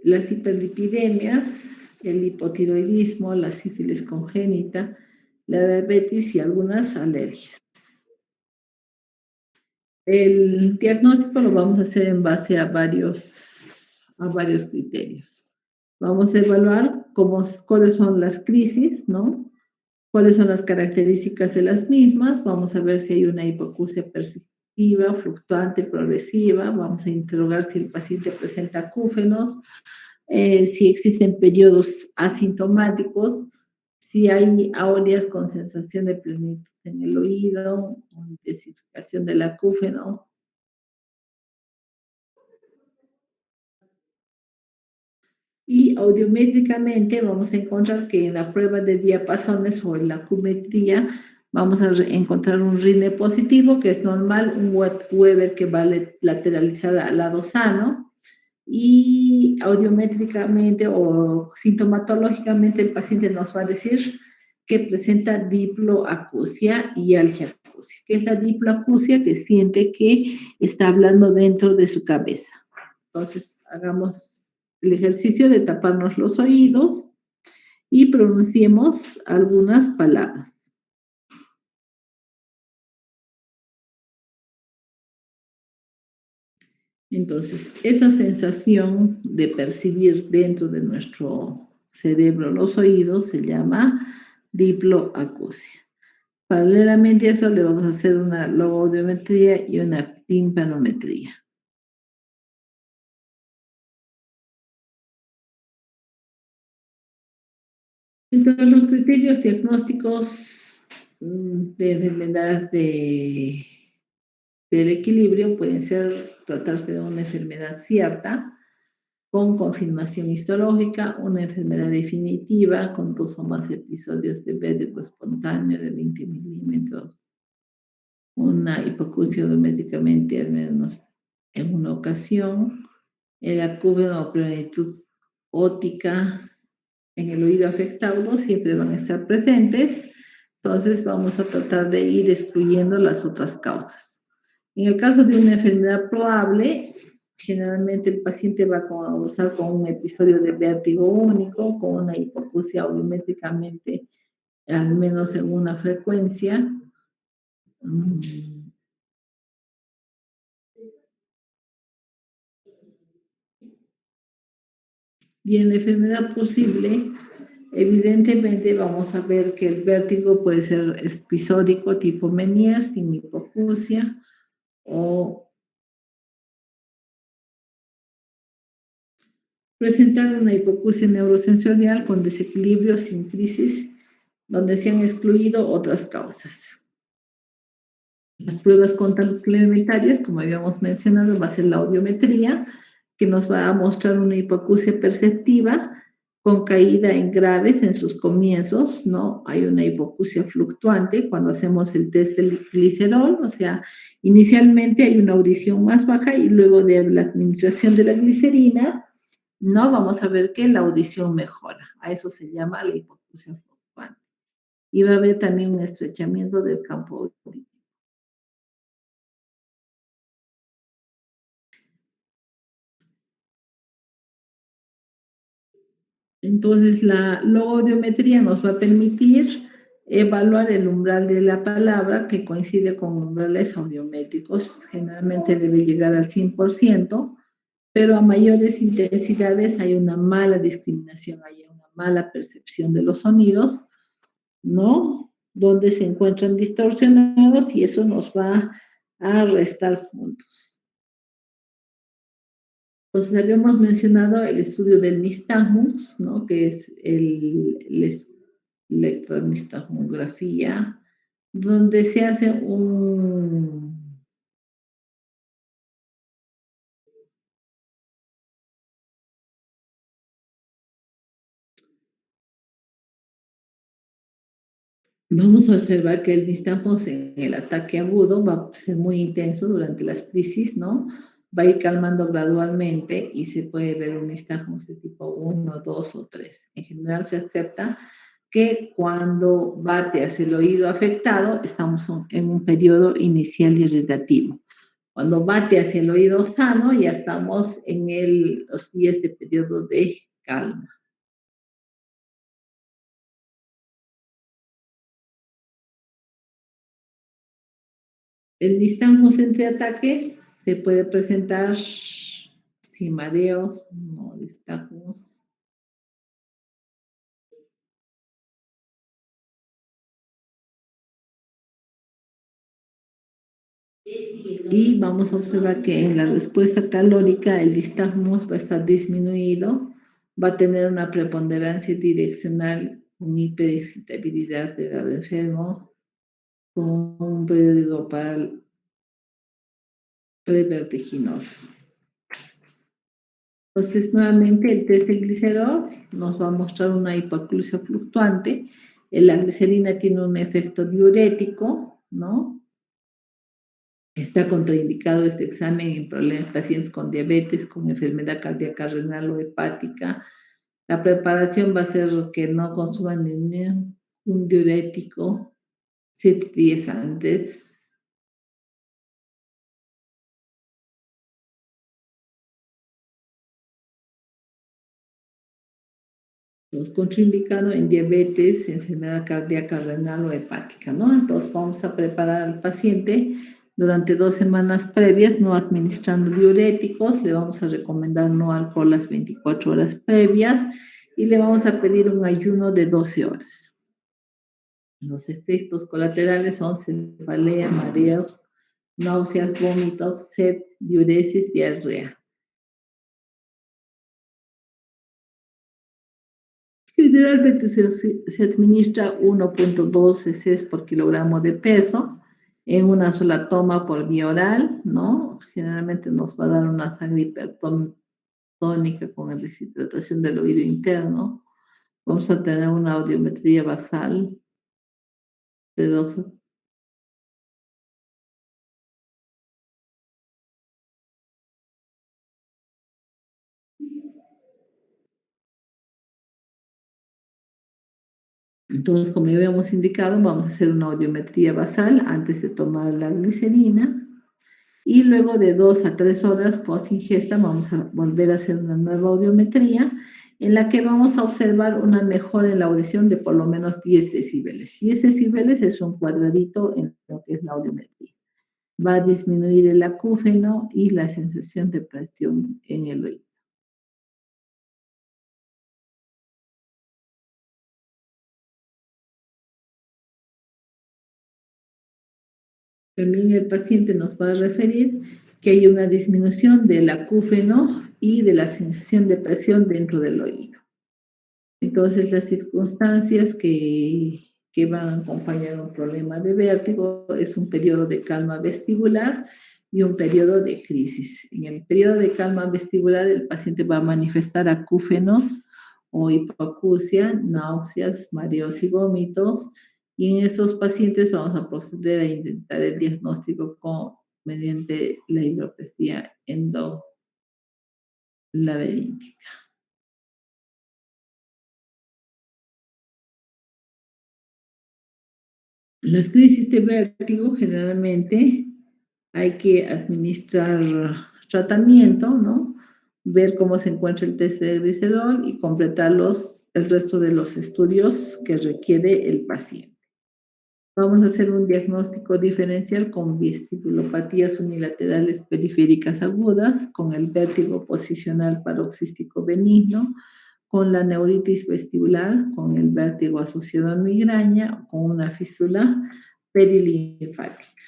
[SPEAKER 1] las hiperlipidemias, el hipotiroidismo, la sífilis congénita, la diabetes y algunas alergias. El diagnóstico lo vamos a hacer en base a varios criterios. Vamos a evaluar cuáles son las crisis, ¿no? Cuáles son las características de las mismas. Vamos a ver si hay una hipoacusia persistiva, fluctuante, progresiva. Vamos a interrogar si el paciente presenta acúfenos, si existen periodos asintomáticos, si hay aureas con sensación de plenitud en el oído, intensificación del acúfeno. Y audiométricamente vamos a encontrar que en la prueba de diapasones o en la acumetría vamos a encontrar un RINE positivo, que es normal, un Weber que va a lateralizar al lado sano, y audiométricamente o sintomatológicamente el paciente nos va a decir que presenta diploacusia y algiacusia. hipoacusia, que es la diploacusia que siente que está hablando dentro de su cabeza. Entonces, hagamos el ejercicio de taparnos los oídos y pronunciemos algunas palabras. Entonces, esa sensación de percibir dentro de nuestro cerebro los oídos se llama diploacusia. Paralelamente a eso le vamos a hacer una logoaudiometría y una timpanometría. Entonces, los criterios diagnósticos de enfermedad del equilibrio pueden ser tratarse de una enfermedad cierta, con confirmación histológica, una enfermedad definitiva con 2 o más episodios de vértigo espontáneo de 20 milímetros, una hipoacusia domésticamente al menos en una ocasión, el acuerdo o plenitud óptica en el oído afectado siempre van a estar presentes, entonces vamos a tratar de ir excluyendo las otras causas. En el caso de una enfermedad probable, generalmente el paciente va a comenzar con un episodio de vértigo único, con una hipoacusia audiométricamente al menos en una frecuencia. Y en la enfermedad posible, evidentemente vamos a ver que el vértigo puede ser episódico tipo Meniere sin hipoacusia o presentar una hipoacusia neurosensorial con desequilibrio sin crisis, donde se han excluido otras causas. Las pruebas complementarias, como habíamos mencionado, va a ser la audiometría, que nos va a mostrar una hipoacusia perceptiva con caída en graves en sus comienzos, ¿no? Hay una hipoacusia fluctuante cuando hacemos el test del glicerol, o sea, inicialmente hay una audición más baja y luego de la administración de la glicerina, ¿no? Vamos a ver que la audición mejora. A eso se llama la hipoacusia fluctuante. Y va a haber también un estrechamiento del campo auditivo. Entonces, la logoaudiometría nos va a permitir evaluar el umbral de la palabra que coincide con umbrales audiométricos. Generalmente debe llegar al 100%, pero a mayores intensidades hay una mala discriminación, hay una mala percepción de los sonidos, ¿no? Donde se encuentran distorsionados y eso nos va a restar puntos. Entonces, habíamos mencionado el estudio del nistagmus, ¿no? Que es la electronistagmografía, donde se hace vamos a observar que el nistagmus en el ataque agudo va a ser muy intenso durante las crisis, ¿no? Va a ir calmando gradualmente y se puede ver un nistagmus de tipo 1, 2 o 3. En general se acepta que cuando bate hacia el oído afectado, estamos en un periodo inicial irritativo. Cuando bate hacia el oído sano, ya estamos en los días de periodo de calma. El nistagmus entre ataques se puede presentar sin mareos, no nistagmus. Y vamos a observar que en la respuesta calórica el nistagmus va a estar disminuido, va a tener una preponderancia direccional con hiperexcitabilidad de dado enfermo, con un periodo prevertiginoso. Entonces, nuevamente, el test de glicerol nos va a mostrar una hipoacusia fluctuante. La glicerina tiene un efecto diurético, ¿no? Está contraindicado este examen en pacientes con diabetes, con enfermedad cardíaca renal o hepática. La preparación va a ser que no consuman un diurético 7 días antes Los contraindicado en diabetes, enfermedad cardíaca, renal o hepática, ¿no? Entonces vamos a preparar al paciente durante 2 semanas previas, no administrando diuréticos, le vamos a recomendar no alcohol las 24 horas previas y le vamos a pedir un ayuno de 12 horas. Los efectos colaterales son cefalea, mareos, náuseas, vómitos, sed, diuresis, diarrea. Generalmente se administra 1.2 cc por kilogramo de peso en una sola toma por vía oral, ¿no? Generalmente nos va a dar una sangre hipertónica con deshidratación del oído interno. Vamos a tener una audiometría basal de 2. Entonces, como ya habíamos indicado, vamos a hacer una audiometría basal antes de tomar la glicerina y luego de 2 a 3 horas post ingesta vamos a volver a hacer una nueva audiometría en la que vamos a observar una mejora en la audición de por lo menos 10 decibeles. 10 decibeles es un cuadradito en lo que es la audiometría. Va a disminuir el acúfeno y la sensación de presión en el oído. También el paciente nos va a referir que hay una disminución del acúfeno y de la sensación de presión dentro del oído. Entonces, las circunstancias que van a acompañar un problema de vértigo es un periodo de calma vestibular y un periodo de crisis. En el periodo de calma vestibular, el paciente va a manifestar acúfenos o hipoacusia, náuseas, mareos y vómitos. Y en estos pacientes vamos a proceder a intentar el diagnóstico mediante la hidropesía endolaberíntica. Las crisis de vértigo generalmente hay que administrar tratamiento, ¿no? Ver cómo se encuentra el test de glicerol y completar el resto de los estudios que requiere el paciente. Vamos a hacer un diagnóstico diferencial con vestibulopatías unilaterales periféricas agudas, con el vértigo posicional paroxístico benigno, con la neuritis vestibular, con el vértigo asociado a migraña, con una fístula perilinfática.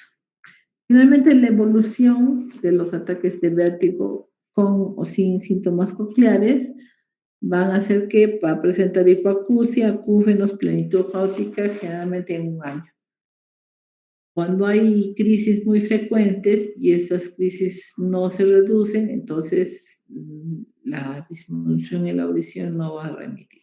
[SPEAKER 1] Finalmente, la evolución de los ataques de vértigo con o sin síntomas cocleares van a hacer que va a presentar hipoacusia, acúfenos, plenitud caótica, generalmente en un año. Cuando hay crisis muy frecuentes y estas crisis no se reducen, entonces la disminución en la audición no va a remitir.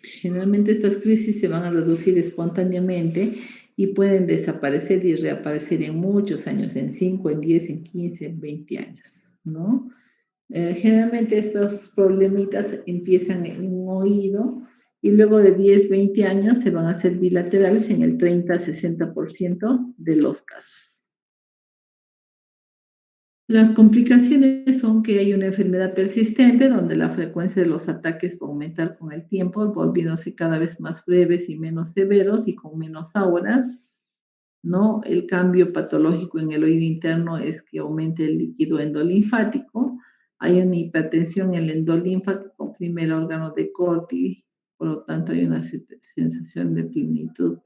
[SPEAKER 1] Generalmente estas crisis se van a reducir espontáneamente y pueden desaparecer y reaparecer en muchos años, en 5, en 10, en 15, en 20 años, ¿no? Generalmente estos problemitas empiezan en un oído y luego de 10, 20 años se van a hacer bilaterales en el 30-60% de los casos. Las complicaciones son que hay una enfermedad persistente donde la frecuencia de los ataques va a aumentar con el tiempo, volviéndose cada vez más breves y menos severos y con menos horas, ¿no? El cambio patológico en el oído interno es que aumente el líquido endolinfático, hay una hipertensión en el endolinfa que comprime el órgano de Corti, por lo tanto hay una sensación de plenitud.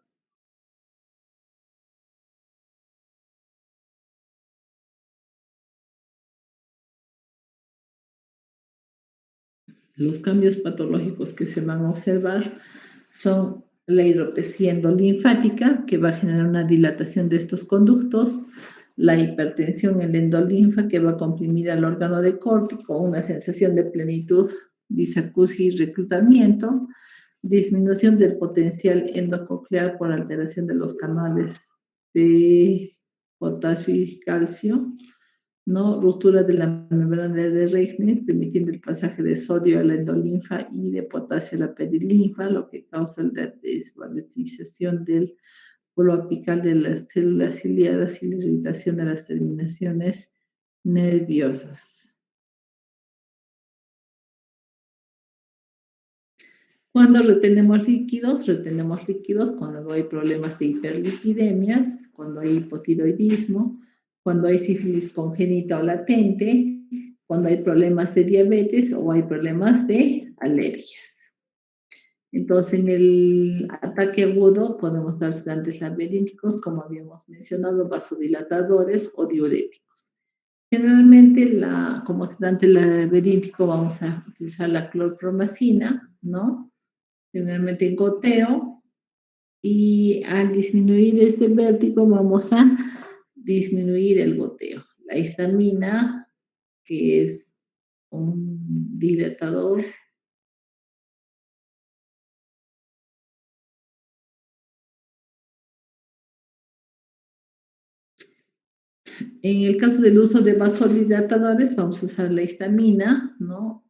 [SPEAKER 1] Los cambios patológicos que se van a observar son la hidropesía endolinfática, que va a generar una dilatación de estos conductos, la hipertensión en el endolinfa, que va a comprimir al órgano de córtico, una sensación de plenitud, disacusia y reclutamiento, disminución del potencial endococlear por alteración de los canales de potasio y calcio, ¿no? Ruptura de la membrana de Reisner, permitiendo el pasaje de sodio a la endolinfa y de potasio a la perilinfa, lo que causa la desvalorización del por lo apical de las células ciliadas y la irritación de las terminaciones nerviosas. Cuando retenemos líquidos cuando hay problemas de hiperlipidemias, cuando hay hipotiroidismo, cuando hay sífilis congénita o latente, cuando hay problemas de diabetes o hay problemas de alergias. Entonces, en el ataque agudo podemos dar sedantes labirínticos, como habíamos mencionado, vasodilatadores o diuréticos. Generalmente, como sedante labiríntico vamos a utilizar la clorpromacina, ¿no? Generalmente en goteo, y al disminuir este vértigo vamos a disminuir el goteo. La histamina, que es un dilatador. En el caso del uso de vasodilatadores, vamos a usar la histamina, ¿no?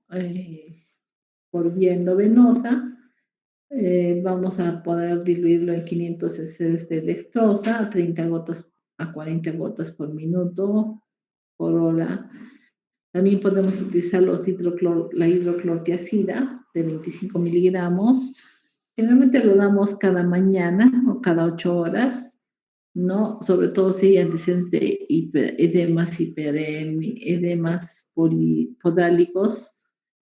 [SPEAKER 1] Por vía endovenosa. Vamos a poder diluirlo en 500 cc de dextrosa, a 30 gotas a 40 gotas por minuto, por hora. También podemos utilizar la hidroclortiazida de 25 miligramos. Generalmente lo damos cada mañana o cada 8 horas, ¿no? Sobre todo si hay antecedentes de edemas podálicos.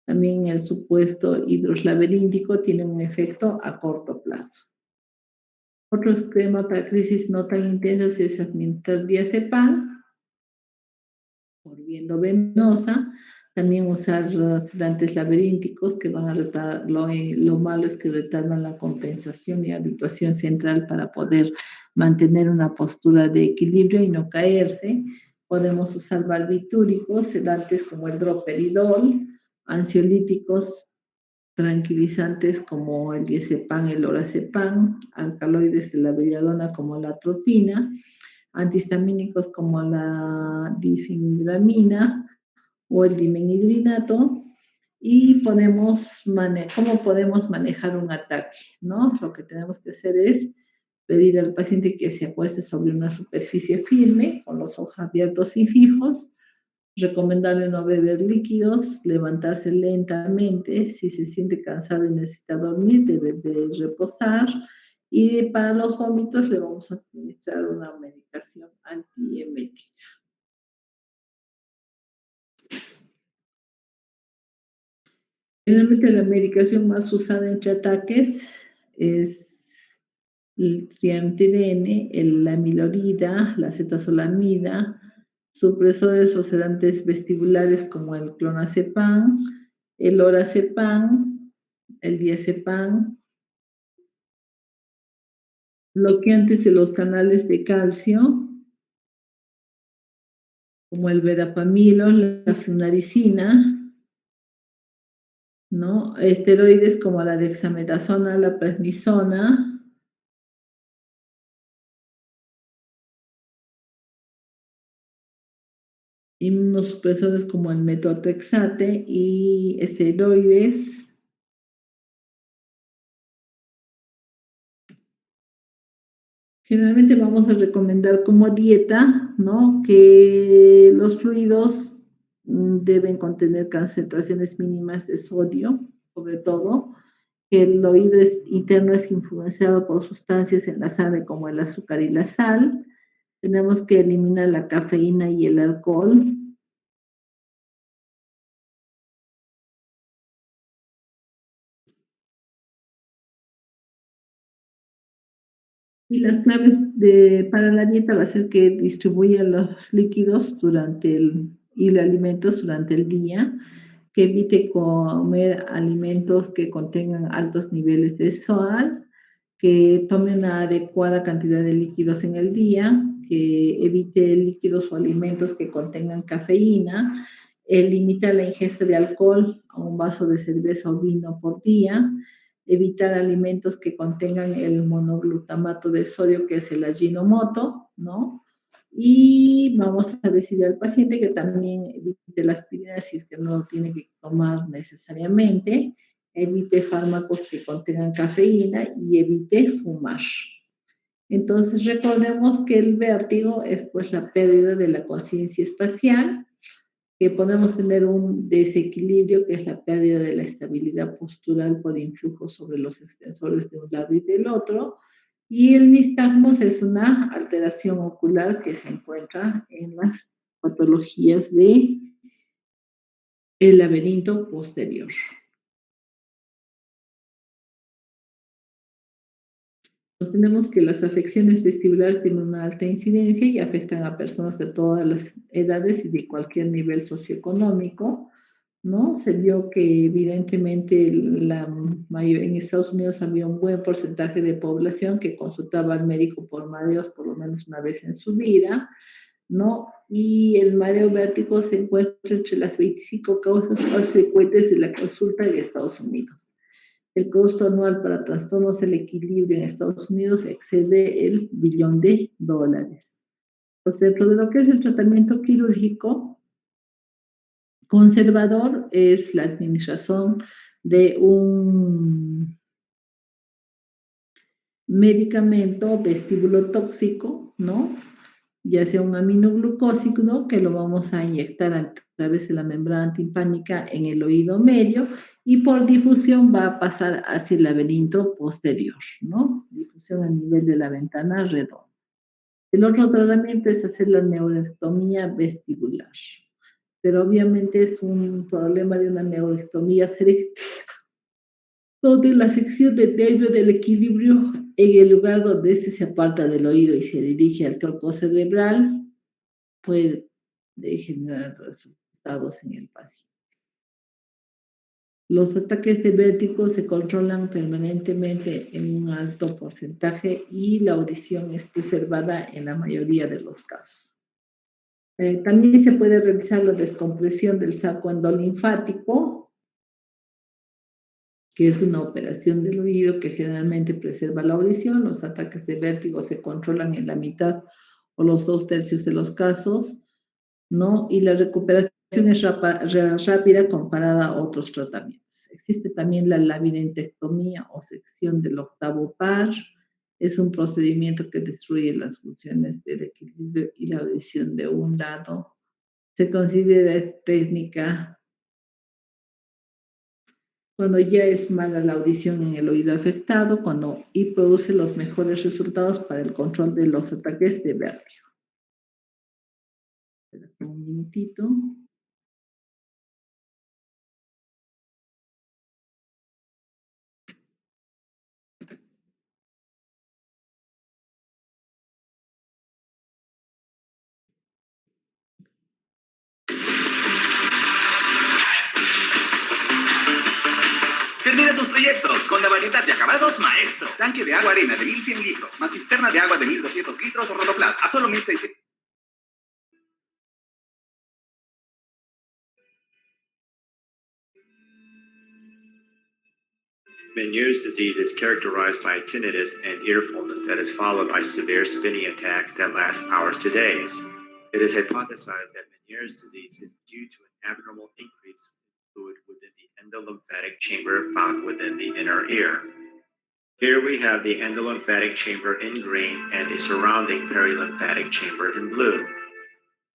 [SPEAKER 1] También el supuesto hidroslaberíntico tiene un efecto a corto plazo. Otro esquema para crisis no tan intensas es administrar diazepam por vía endovenosa. También usar sedantes laberínticos que van a retardar, lo malo es que retardan la compensación y habituación central para poder mantener una postura de equilibrio y no caerse. Podemos usar barbitúricos, sedantes como el droperidol, ansiolíticos, tranquilizantes como el diazepam, el lorazepam, alcaloides de la belladona como la atropina, antihistamínicos como la difenhidramina o el dimenhidrinato. Y ¿cómo podemos manejar un ataque? ¿No? Lo que tenemos que hacer es pedir al paciente que se acueste sobre una superficie firme, con los ojos abiertos y fijos, recomendarle no beber líquidos, levantarse lentamente, si se siente cansado y necesita dormir, debe de reposar. Y para los vómitos le vamos a administrar una medicación antiemética. Generalmente la medicación más usada entre ataques es el triamterene, la amilorida, la cetazolamida, supresores o sedantes vestibulares como el clonazepam, el lorazepam, el diazepam, bloqueantes de los canales de calcio, como el verapamilo, la flunarizina, ¿no? Esteroides como la dexametasona, la prednisona, inmunosupresores como el metotrexate y esteroides. Generalmente vamos a recomendar como dieta, ¿no? Que los fluidos deben contener concentraciones mínimas de sodio, sobre todo, que el oído interno es influenciado por sustancias en la sangre como el azúcar y la sal. Tenemos que eliminar la cafeína y el alcohol. Y las claves para la dieta va a ser que distribuya los líquidos y los alimentos durante el día, que evite comer alimentos que contengan altos niveles de sal, que tome una adecuada cantidad de líquidos en el día, que evite líquidos o alimentos que contengan cafeína, limita la ingesta de alcohol a un vaso de cerveza o vino por día, evitar alimentos que contengan el monoglutamato de sodio, que es el Ajinomoto, ¿no? Y vamos a decirle al paciente que también evite la aspirina si es que no lo tiene que tomar necesariamente, evite fármacos que contengan cafeína y evite fumar. Entonces, recordemos que el vértigo es pues la pérdida de la conciencia espacial, que podemos tener un desequilibrio, que es la pérdida de la estabilidad postural por influjo sobre los extensores de un lado y del otro, y el nistagmus es una alteración ocular que se encuentra en las patologías de el laberinto posterior. Pues tenemos que las afecciones vestibulares tienen una alta incidencia y afectan a personas de todas las edades y de cualquier nivel socioeconómico, ¿no? Se vio que evidentemente en Estados Unidos había un buen porcentaje de población que consultaba al médico por mareos por lo menos una vez en su vida, ¿no? Y el mareo vértigo se encuentra entre las 25 causas más frecuentes de la consulta en Estados Unidos. El costo anual para trastornos del equilibrio en Estados Unidos excede el $1 billón. Pues dentro de lo que es el tratamiento quirúrgico conservador es la administración de un medicamento vestíbulo tóxico, ¿no? Ya sea un aminoglucósico, ¿no? Que lo vamos a inyectar a través de la membrana timpánica en el oído medio y por difusión va a pasar hacia el laberinto posterior, ¿no? Difusión a nivel de la ventana redonda. El otro tratamiento es hacer la neuroestomía vestibular, pero obviamente es un problema de una neuroestomía selectiva, donde la sección del nervio del equilibrio en el lugar donde éste se aparta del oído y se dirige al tronco cerebral puede generar resultados en el paciente. Los ataques de vértigo se controlan permanentemente en un alto porcentaje y la audición es preservada en la mayoría de los casos. También se puede realizar la descompresión del saco endolinfático, que es una operación del oído que generalmente preserva la audición. Los ataques de vértigo se controlan en la mitad o los 2/3 de los casos, ¿no? Y la recuperación es rápida comparada a otros tratamientos. Existe también la labirintectomía o sección del octavo par. Es un procedimiento que destruye las funciones del equilibrio y la audición de un lado. Se considera técnica cuando ya es mala la audición en el oído afectado y produce los mejores resultados para el control de los ataques de vértigo. Un minutito.
[SPEAKER 2] Termina tus proyectos con la variedad de acabados Maestro. Tanque de agua arena de 1100 litros, más cisterna de agua de 1200 litros o Rotoplas a solo 1600.
[SPEAKER 3] Meniere's disease is characterized by tinnitus and ear fullness that is followed by severe spinning attacks that last hours to days. It is hypothesized that Meniere's disease is due to an abnormal increase in fluid within the endolymphatic chamber found within the inner ear. Here we have the endolymphatic chamber in green and the surrounding perilymphatic chamber in blue.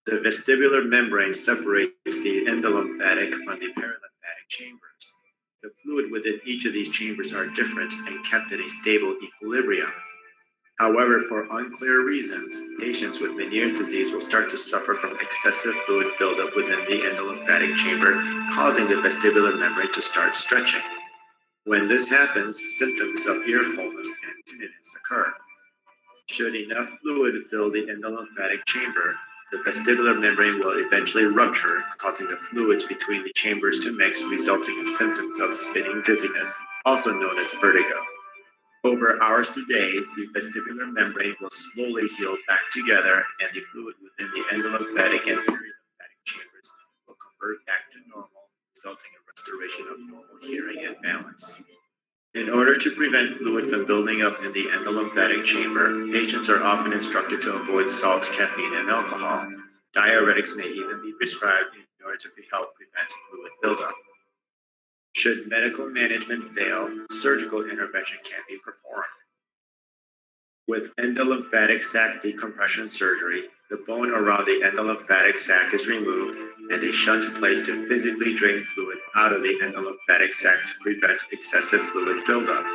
[SPEAKER 3] The vestibular membrane separates the endolymphatic from the perilymphatic chambers. The fluid within each of these chambers are different and kept in a stable equilibrium. However, for unclear reasons, patients with Meniere's disease will start to suffer from excessive fluid buildup within the endolymphatic chamber, causing the vestibular membrane to start stretching. When this happens, symptoms of ear fullness and tinnitus occur. Should enough fluid fill the endolymphatic chamber, the vestibular membrane will eventually rupture, causing the fluids between the chambers to mix, resulting in symptoms of spinning dizziness, also known as vertigo. Over hours to days, the vestibular membrane will slowly heal back together, and the fluid within the endolymphatic and perilymphatic chambers will convert back to normal, resulting in restoration of normal hearing and balance. In order to prevent fluid from building up in the endolymphatic chamber, patients are often instructed to avoid salt, caffeine, and alcohol. Diuretics may even be prescribed in order to help prevent fluid buildup. Should medical management fail, surgical intervention can be performed. With endolymphatic sac decompression surgery, the bone around the endolymphatic sac is removed and a shunt placed to physically drain fluid out of the endolymphatic sac to prevent excessive fluid buildup.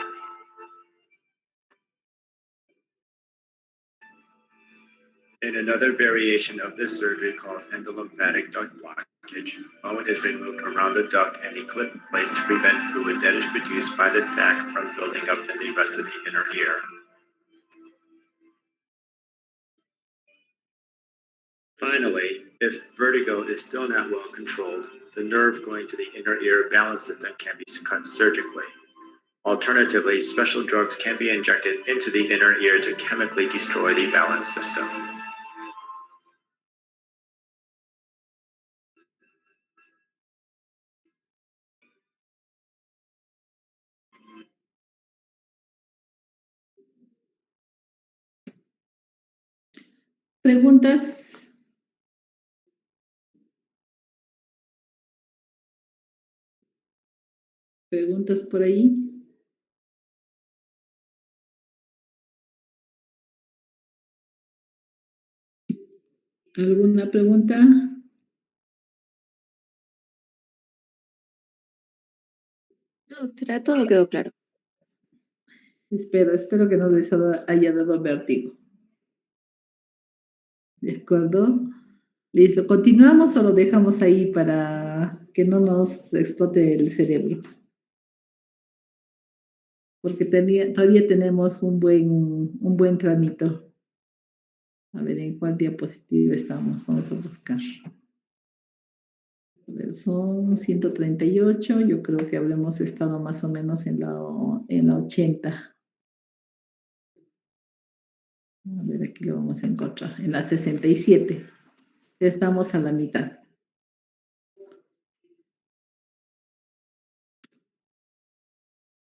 [SPEAKER 3] In another variation of this surgery called endolymphatic duct blockage, bone is removed around the duct and a clip placed to prevent fluid that is produced by the sac from building up in the rest of the inner ear. Finally, if vertigo is still not well controlled, the nerve going to the inner ear balance system can be cut surgically. Alternatively, special drugs can be injected into the inner ear to chemically destroy the balance system.
[SPEAKER 1] ¿Preguntas? ¿Preguntas por ahí? ¿Alguna pregunta?
[SPEAKER 4] No, doctora, todo quedó claro.
[SPEAKER 1] Espero que no les haya dado vértigo. ¿De acuerdo? Listo. ¿Continuamos o lo dejamos ahí para que no nos explote el cerebro? Porque todavía tenemos un buen tramito. A ver, ¿en cuál diapositiva estamos? Vamos a buscar. A ver, son 138. Yo creo que habremos estado más o menos en la 80. A ver, aquí lo vamos a encontrar. En la 67. Estamos a la mitad.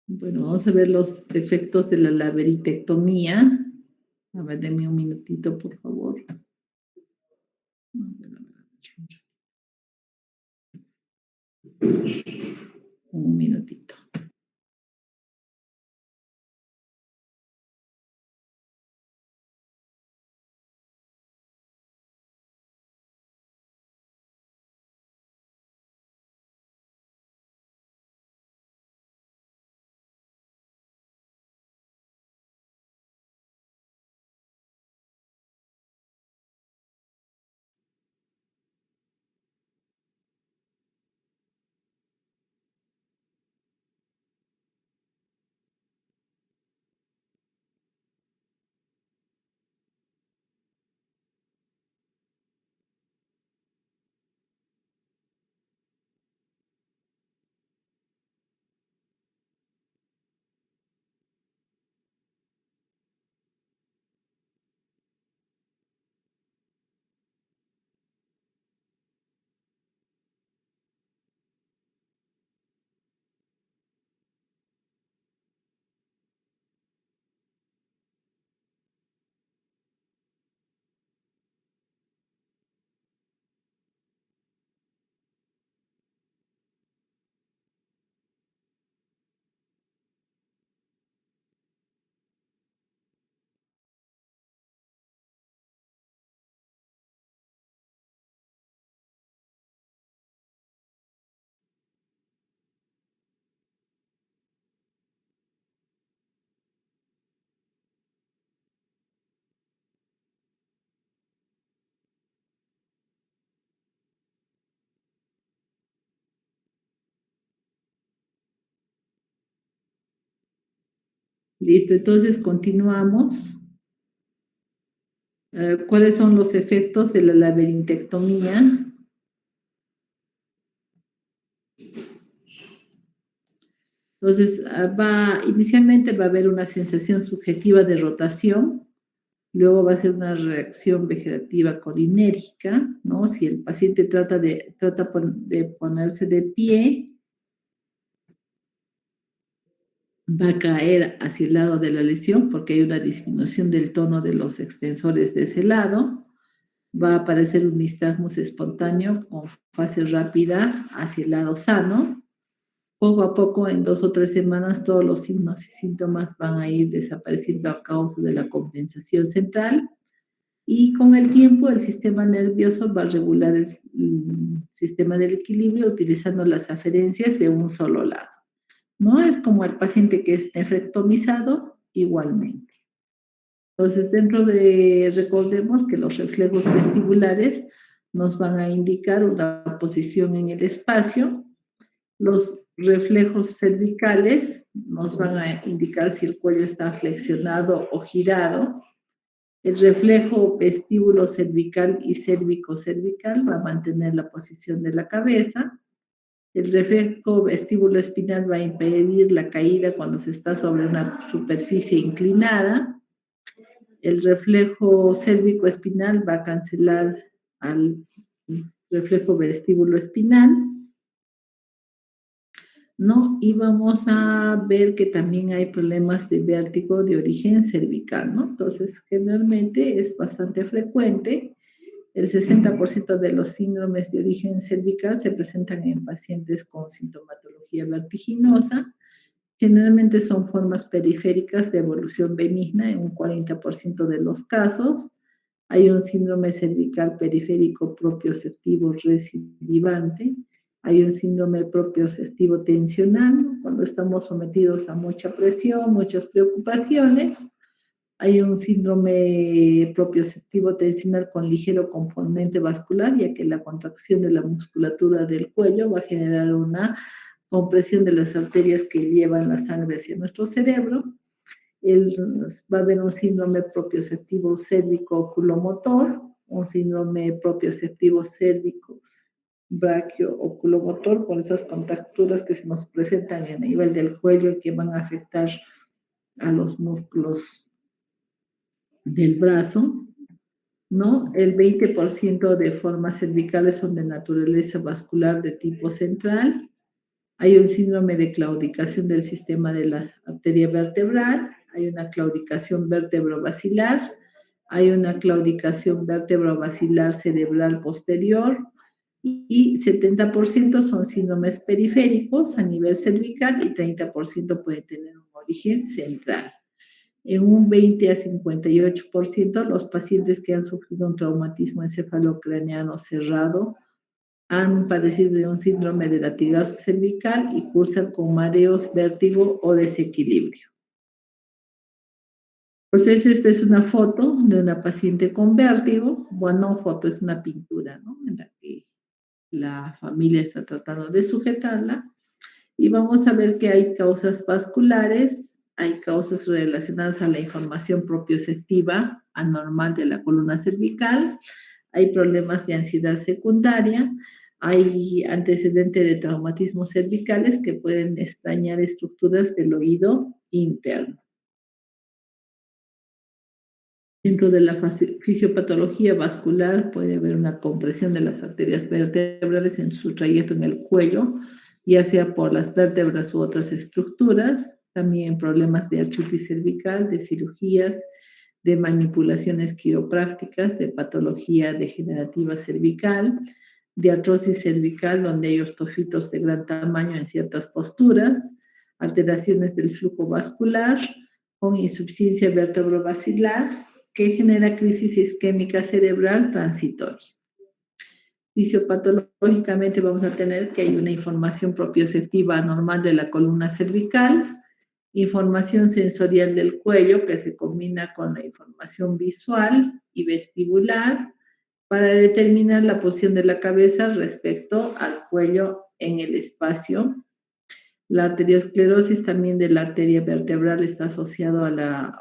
[SPEAKER 1] Bueno, vamos a ver los efectos de la laberintectomía. A ver, denme un minutito, por favor. Un minutito. Listo, entonces continuamos. ¿Cuáles son los efectos de la laberintectomía? Entonces, inicialmente va a haber una sensación subjetiva de rotación, luego va a ser una reacción vegetativa colinérgica, ¿no? Si el paciente trata de ponerse de pie, va a caer hacia el lado de la lesión porque hay una disminución del tono de los extensores de ese lado. Va a aparecer un nistagmus espontáneo con fase rápida hacia el lado sano. Poco a poco, en 2 o 3 semanas, todos los signos y síntomas van a ir desapareciendo a causa de la compensación central y con el tiempo el sistema nervioso va a regular el sistema del equilibrio utilizando las aferencias de un solo lado. No es como el paciente que es nefrectomizado igualmente. Entonces, recordemos que los reflejos vestibulares nos van a indicar una posición en el espacio. Los reflejos cervicales nos van a indicar si el cuello está flexionado o girado. El reflejo vestíbulo cervical y cérvico-cervical va a mantener la posición de la cabeza. El reflejo vestíbulo espinal va a impedir la caída cuando se está sobre una superficie inclinada. El reflejo cérvico-espinal va a cancelar al reflejo vestíbulo espinal, ¿no? Y vamos a ver que también hay problemas de vértigo de origen cervical, ¿no? Entonces, generalmente es bastante frecuente. El 60% de los síndromes de origen cervical se presentan en pacientes con sintomatología vertiginosa. Generalmente son formas periféricas de evolución benigna en un 40% de los casos. Hay un síndrome cervical periférico propioceptivo recidivante. Hay un síndrome propioceptivo tensional, ¿no? Cuando estamos sometidos a mucha presión, muchas preocupaciones. Hay un síndrome propioceptivo tensional con ligero componente vascular, ya que la contracción de la musculatura del cuello va a generar una compresión de las arterias que llevan la sangre hacia nuestro cerebro. Va a haber un síndrome propioceptivo cérvico-oculomotor, un síndrome propioceptivo cérvico braquio-oculomotor, con esas contracturas que se nos presentan a nivel del cuello y que van a afectar a los músculos del brazo, ¿no? El 20% de formas cervicales son de naturaleza vascular de tipo central. Hay un síndrome de claudicación del sistema de la arteria vertebral, hay una claudicación vértebro-basilar, hay una claudicación vértebro-basilar cerebral posterior y 70% son síndromes periféricos a nivel cervical y 30% puede tener un origen central. En un 20 a 58%, los pacientes que han sufrido un traumatismo encefalocraneano cerrado han padecido de un síndrome de latigazo cervical y cursan con mareos, vértigo o desequilibrio. Entonces, esta es una foto de una paciente con vértigo. Bueno, foto es una pintura, ¿no? En la que la familia está tratando de sujetarla. Y vamos a ver que hay causas vasculares, hay causas relacionadas a la información propioceptiva anormal de la columna cervical, hay problemas de ansiedad secundaria, hay antecedentes de traumatismos cervicales que pueden dañar estructuras del oído interno. Dentro de la fisiopatología vascular puede haber una compresión de las arterias vertebrales en su trayecto en el cuello, ya sea por las vértebras u otras estructuras, también problemas de artritis cervical, de cirugías, de manipulaciones quiroprácticas, de patología degenerativa cervical, de artrosis cervical, donde hay osteofitos de gran tamaño en ciertas posturas, alteraciones del flujo vascular, con insuficiencia vertebrovascular, que genera crisis isquémica cerebral transitoria. Fisiopatológicamente vamos a tener que hay una información propioceptiva anormal de la columna cervical, información sensorial del cuello que se combina con la información visual y vestibular para determinar la posición de la cabeza respecto al cuello en el espacio. La arteriosclerosis también de la arteria vertebral está asociado a la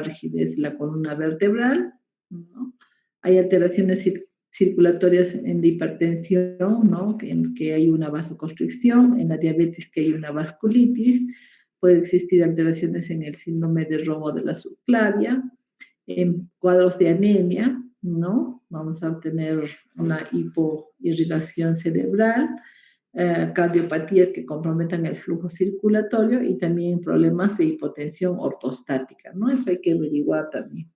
[SPEAKER 1] rigidez de la columna vertebral, ¿no? Hay alteraciones circulatorias en la hipertensión, ¿no? En que hay una vasoconstricción, en la diabetes que hay una vasculitis, puede existir alteraciones en el síndrome de robo de la subclavia, en cuadros de anemia, ¿no? Vamos a obtener una hipoirrigación cerebral, cardiopatías que comprometan el flujo circulatorio y también problemas de hipotensión ortostática, ¿no? Eso hay que averiguar también.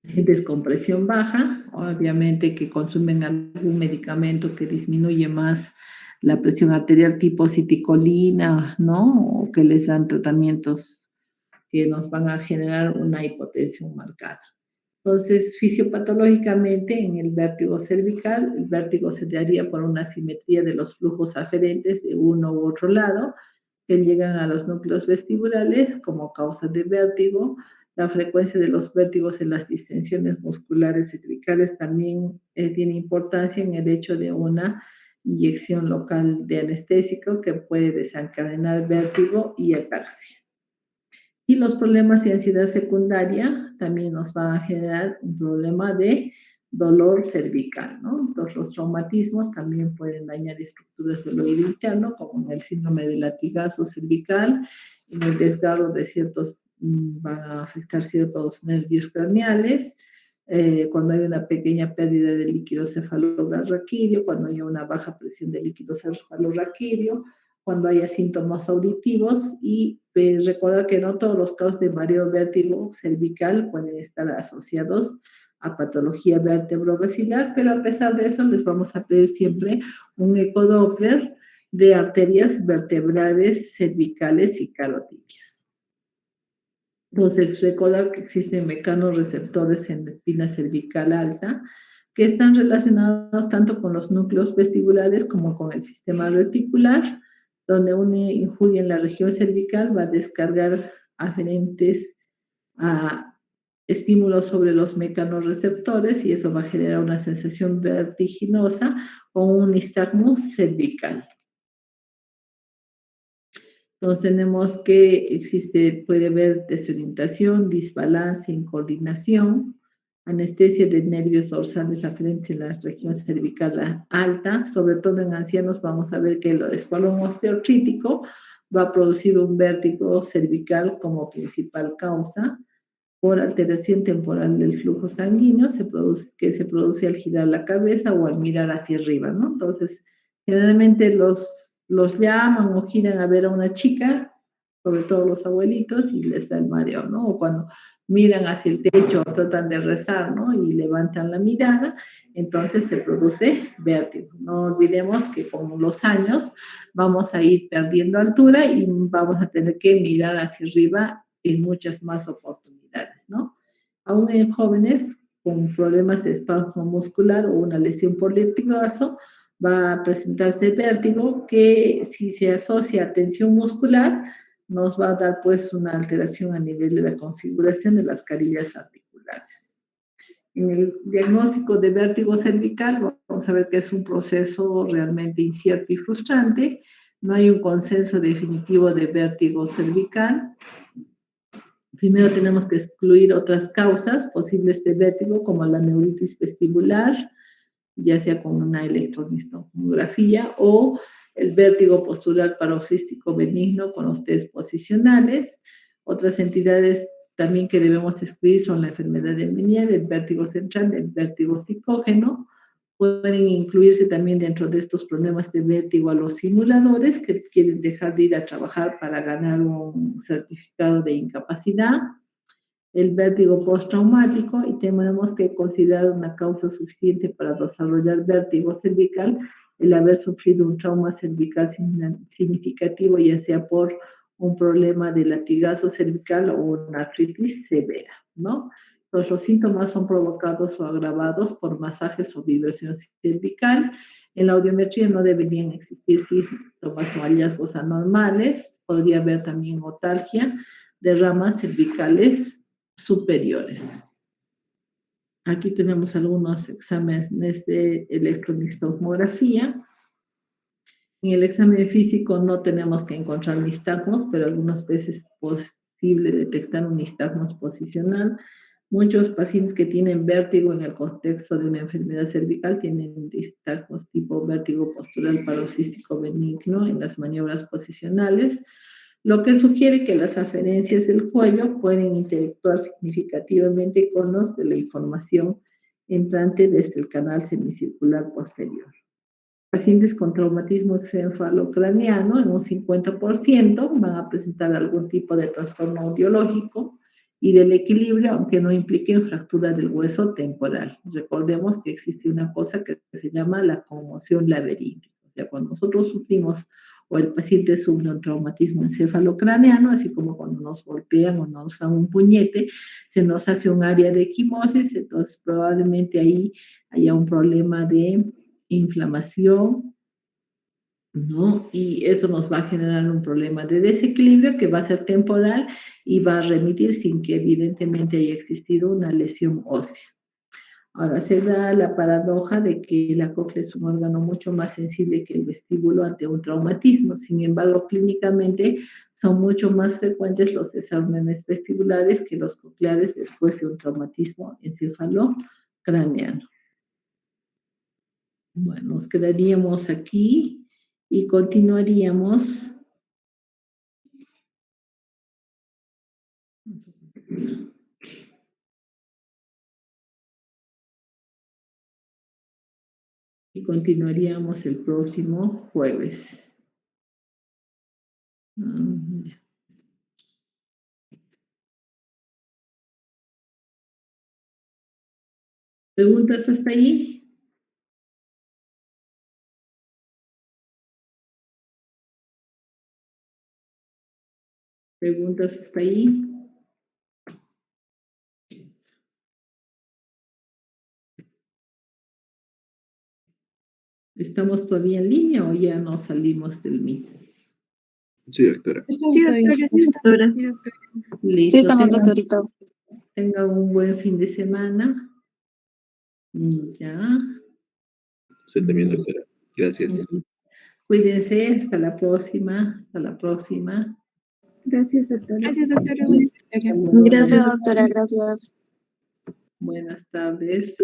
[SPEAKER 1] Pacientes con presión baja, obviamente que consumen algún medicamento que disminuye más la presión arterial tipo citicolina, ¿no? O que les dan tratamientos que nos van a generar una hipotensión marcada. Entonces, fisiopatológicamente, en el vértigo cervical, el vértigo se daría por una asimetría de los flujos aferentes de uno u otro lado, que llegan a los núcleos vestibulares como causa de vértigo. La frecuencia de los vértigos en las distensiones musculares cervicales también tiene importancia en el hecho de una inyección local de anestésico que puede desencadenar vértigo y ataxia. Y los problemas de ansiedad secundaria también nos van a generar un problema de dolor cervical, ¿no? Entonces, los traumatismos también pueden dañar estructuras del oído interno, como en el síndrome de latigazo cervical, en el desgarro de ciertos, van a afectar ciertos nervios craneales, cuando hay una pequeña pérdida de líquido cefalorraquídeo, cuando hay una baja presión de líquido cefalorraquídeo, cuando haya síntomas auditivos y recuerda que no todos los casos de mareo vértigo cervical pueden estar asociados a patología vertebrobasilar, pero a pesar de eso les vamos a pedir siempre un ecodoppler de arterias vertebrales cervicales y carotídeas. Entonces, recordar que existen mecanorreceptores en la espina cervical alta que están relacionados tanto con los núcleos vestibulares como con el sistema reticular, donde una injuria en la región cervical va a descargar aferentes a estímulos sobre los mecanorreceptores y eso va a generar una sensación vertiginosa o un nistagmo cervical. Entonces tenemos que puede haber desorientación, desbalance, incoordinación, anestesia de nervios dorsales aferentes en la región cervical alta, sobre todo en ancianos vamos a ver que el espolón osteoartrítico va a producir un vértigo cervical como principal causa por alteración temporal del flujo sanguíneo que se produce al girar la cabeza o al mirar hacia arriba, ¿no? Entonces, generalmente los llaman o giran a ver a una chica, sobre todo los abuelitos, y les da el mareo, ¿no? O cuando miran hacia el techo o tratan de rezar, ¿no? Y levantan la mirada, entonces se produce vértigo. No olvidemos que con los años vamos a ir perdiendo altura y vamos a tener que mirar hacia arriba en muchas más oportunidades, ¿no? Aún en jóvenes con problemas de espasmo muscular o una lesión por latigazo, va a presentarse vértigo que si se asocia a tensión muscular, nos va a dar pues una alteración a nivel de la configuración de las carillas articulares. En el diagnóstico de vértigo cervical, vamos a ver que es un proceso realmente incierto y frustrante. No hay un consenso definitivo de vértigo cervical. Primero tenemos que excluir otras causas posibles de vértigo, como la neuritis vestibular, ya sea con una electroencefalografía, o el vértigo postural paroxístico benigno con los test posicionales. Otras entidades también que debemos excluir son la enfermedad de Meniere, el vértigo central, el vértigo psicógeno. Pueden incluirse también dentro de estos problemas de vértigo a los simuladores que quieren dejar de ir a trabajar para ganar un certificado de incapacidad, el vértigo postraumático, y tenemos que considerar una causa suficiente para desarrollar vértigo cervical el haber sufrido un trauma cervical significativo, ya sea por un problema de latigazo cervical o una artritis severa, ¿no? Pues los síntomas son provocados o agravados por masajes o vibración cervical. En la audiometría no deberían existir síntomas o hallazgos anormales. Podría haber también otalgia de ramas cervicales superiores. Aquí tenemos algunos exámenes de electroencefalografía. En el examen físico no tenemos que encontrar nistagmos, pero algunas veces es posible detectar un nistagmos posicional. Muchos pacientes que tienen vértigo en el contexto de una enfermedad cervical tienen nistagmos tipo vértigo postural paroxístico benigno en las maniobras posicionales, lo que sugiere que las aferencias del cuello pueden interactuar significativamente con los de la información entrante desde el canal semicircular posterior. Pacientes con traumatismo encefalocraneano, en un 50%, van a presentar algún tipo de trastorno audiológico y del equilibrio, aunque no impliquen fractura del hueso temporal. Recordemos que existe una cosa que se llama la conmoción laberíntica. sea, cuando nosotros sufrimos o el paciente sufre un traumatismo encefalocraneano, así como cuando nos golpean o nos dan un puñete, se nos hace un área de equimosis, entonces probablemente ahí haya un problema de inflamación, ¿no? Y eso nos va a generar un problema de desequilibrio que va a ser temporal y va a remitir sin que evidentemente haya existido una lesión ósea. Ahora, se da la paradoja de que la cóclea es un órgano mucho más sensible que el vestíbulo ante un traumatismo. Sin embargo, clínicamente son mucho más frecuentes los desórdenes vestibulares que los cocleares después de un traumatismo encefalocraneano. Bueno, nos quedaríamos aquí y continuaríamos. Y continuaríamos el próximo jueves. Ya. ¿Preguntas hasta ahí? ¿Preguntas hasta ahí? ¿Estamos todavía en línea o ya no salimos del Meet?
[SPEAKER 5] Sí, doctora.
[SPEAKER 4] Sí, doctora.
[SPEAKER 1] Listo.
[SPEAKER 4] Sí, estamos, doctorita.
[SPEAKER 1] Tenga un buen fin de semana. Ya.
[SPEAKER 5] Usted también, doctora. Gracias.
[SPEAKER 1] Cuídense. Hasta la próxima. Hasta la próxima.
[SPEAKER 6] Gracias, doctora.
[SPEAKER 4] Gracias, doctora.
[SPEAKER 1] Hasta luego.
[SPEAKER 4] Gracias, doctora. Gracias.
[SPEAKER 1] Buenas tardes.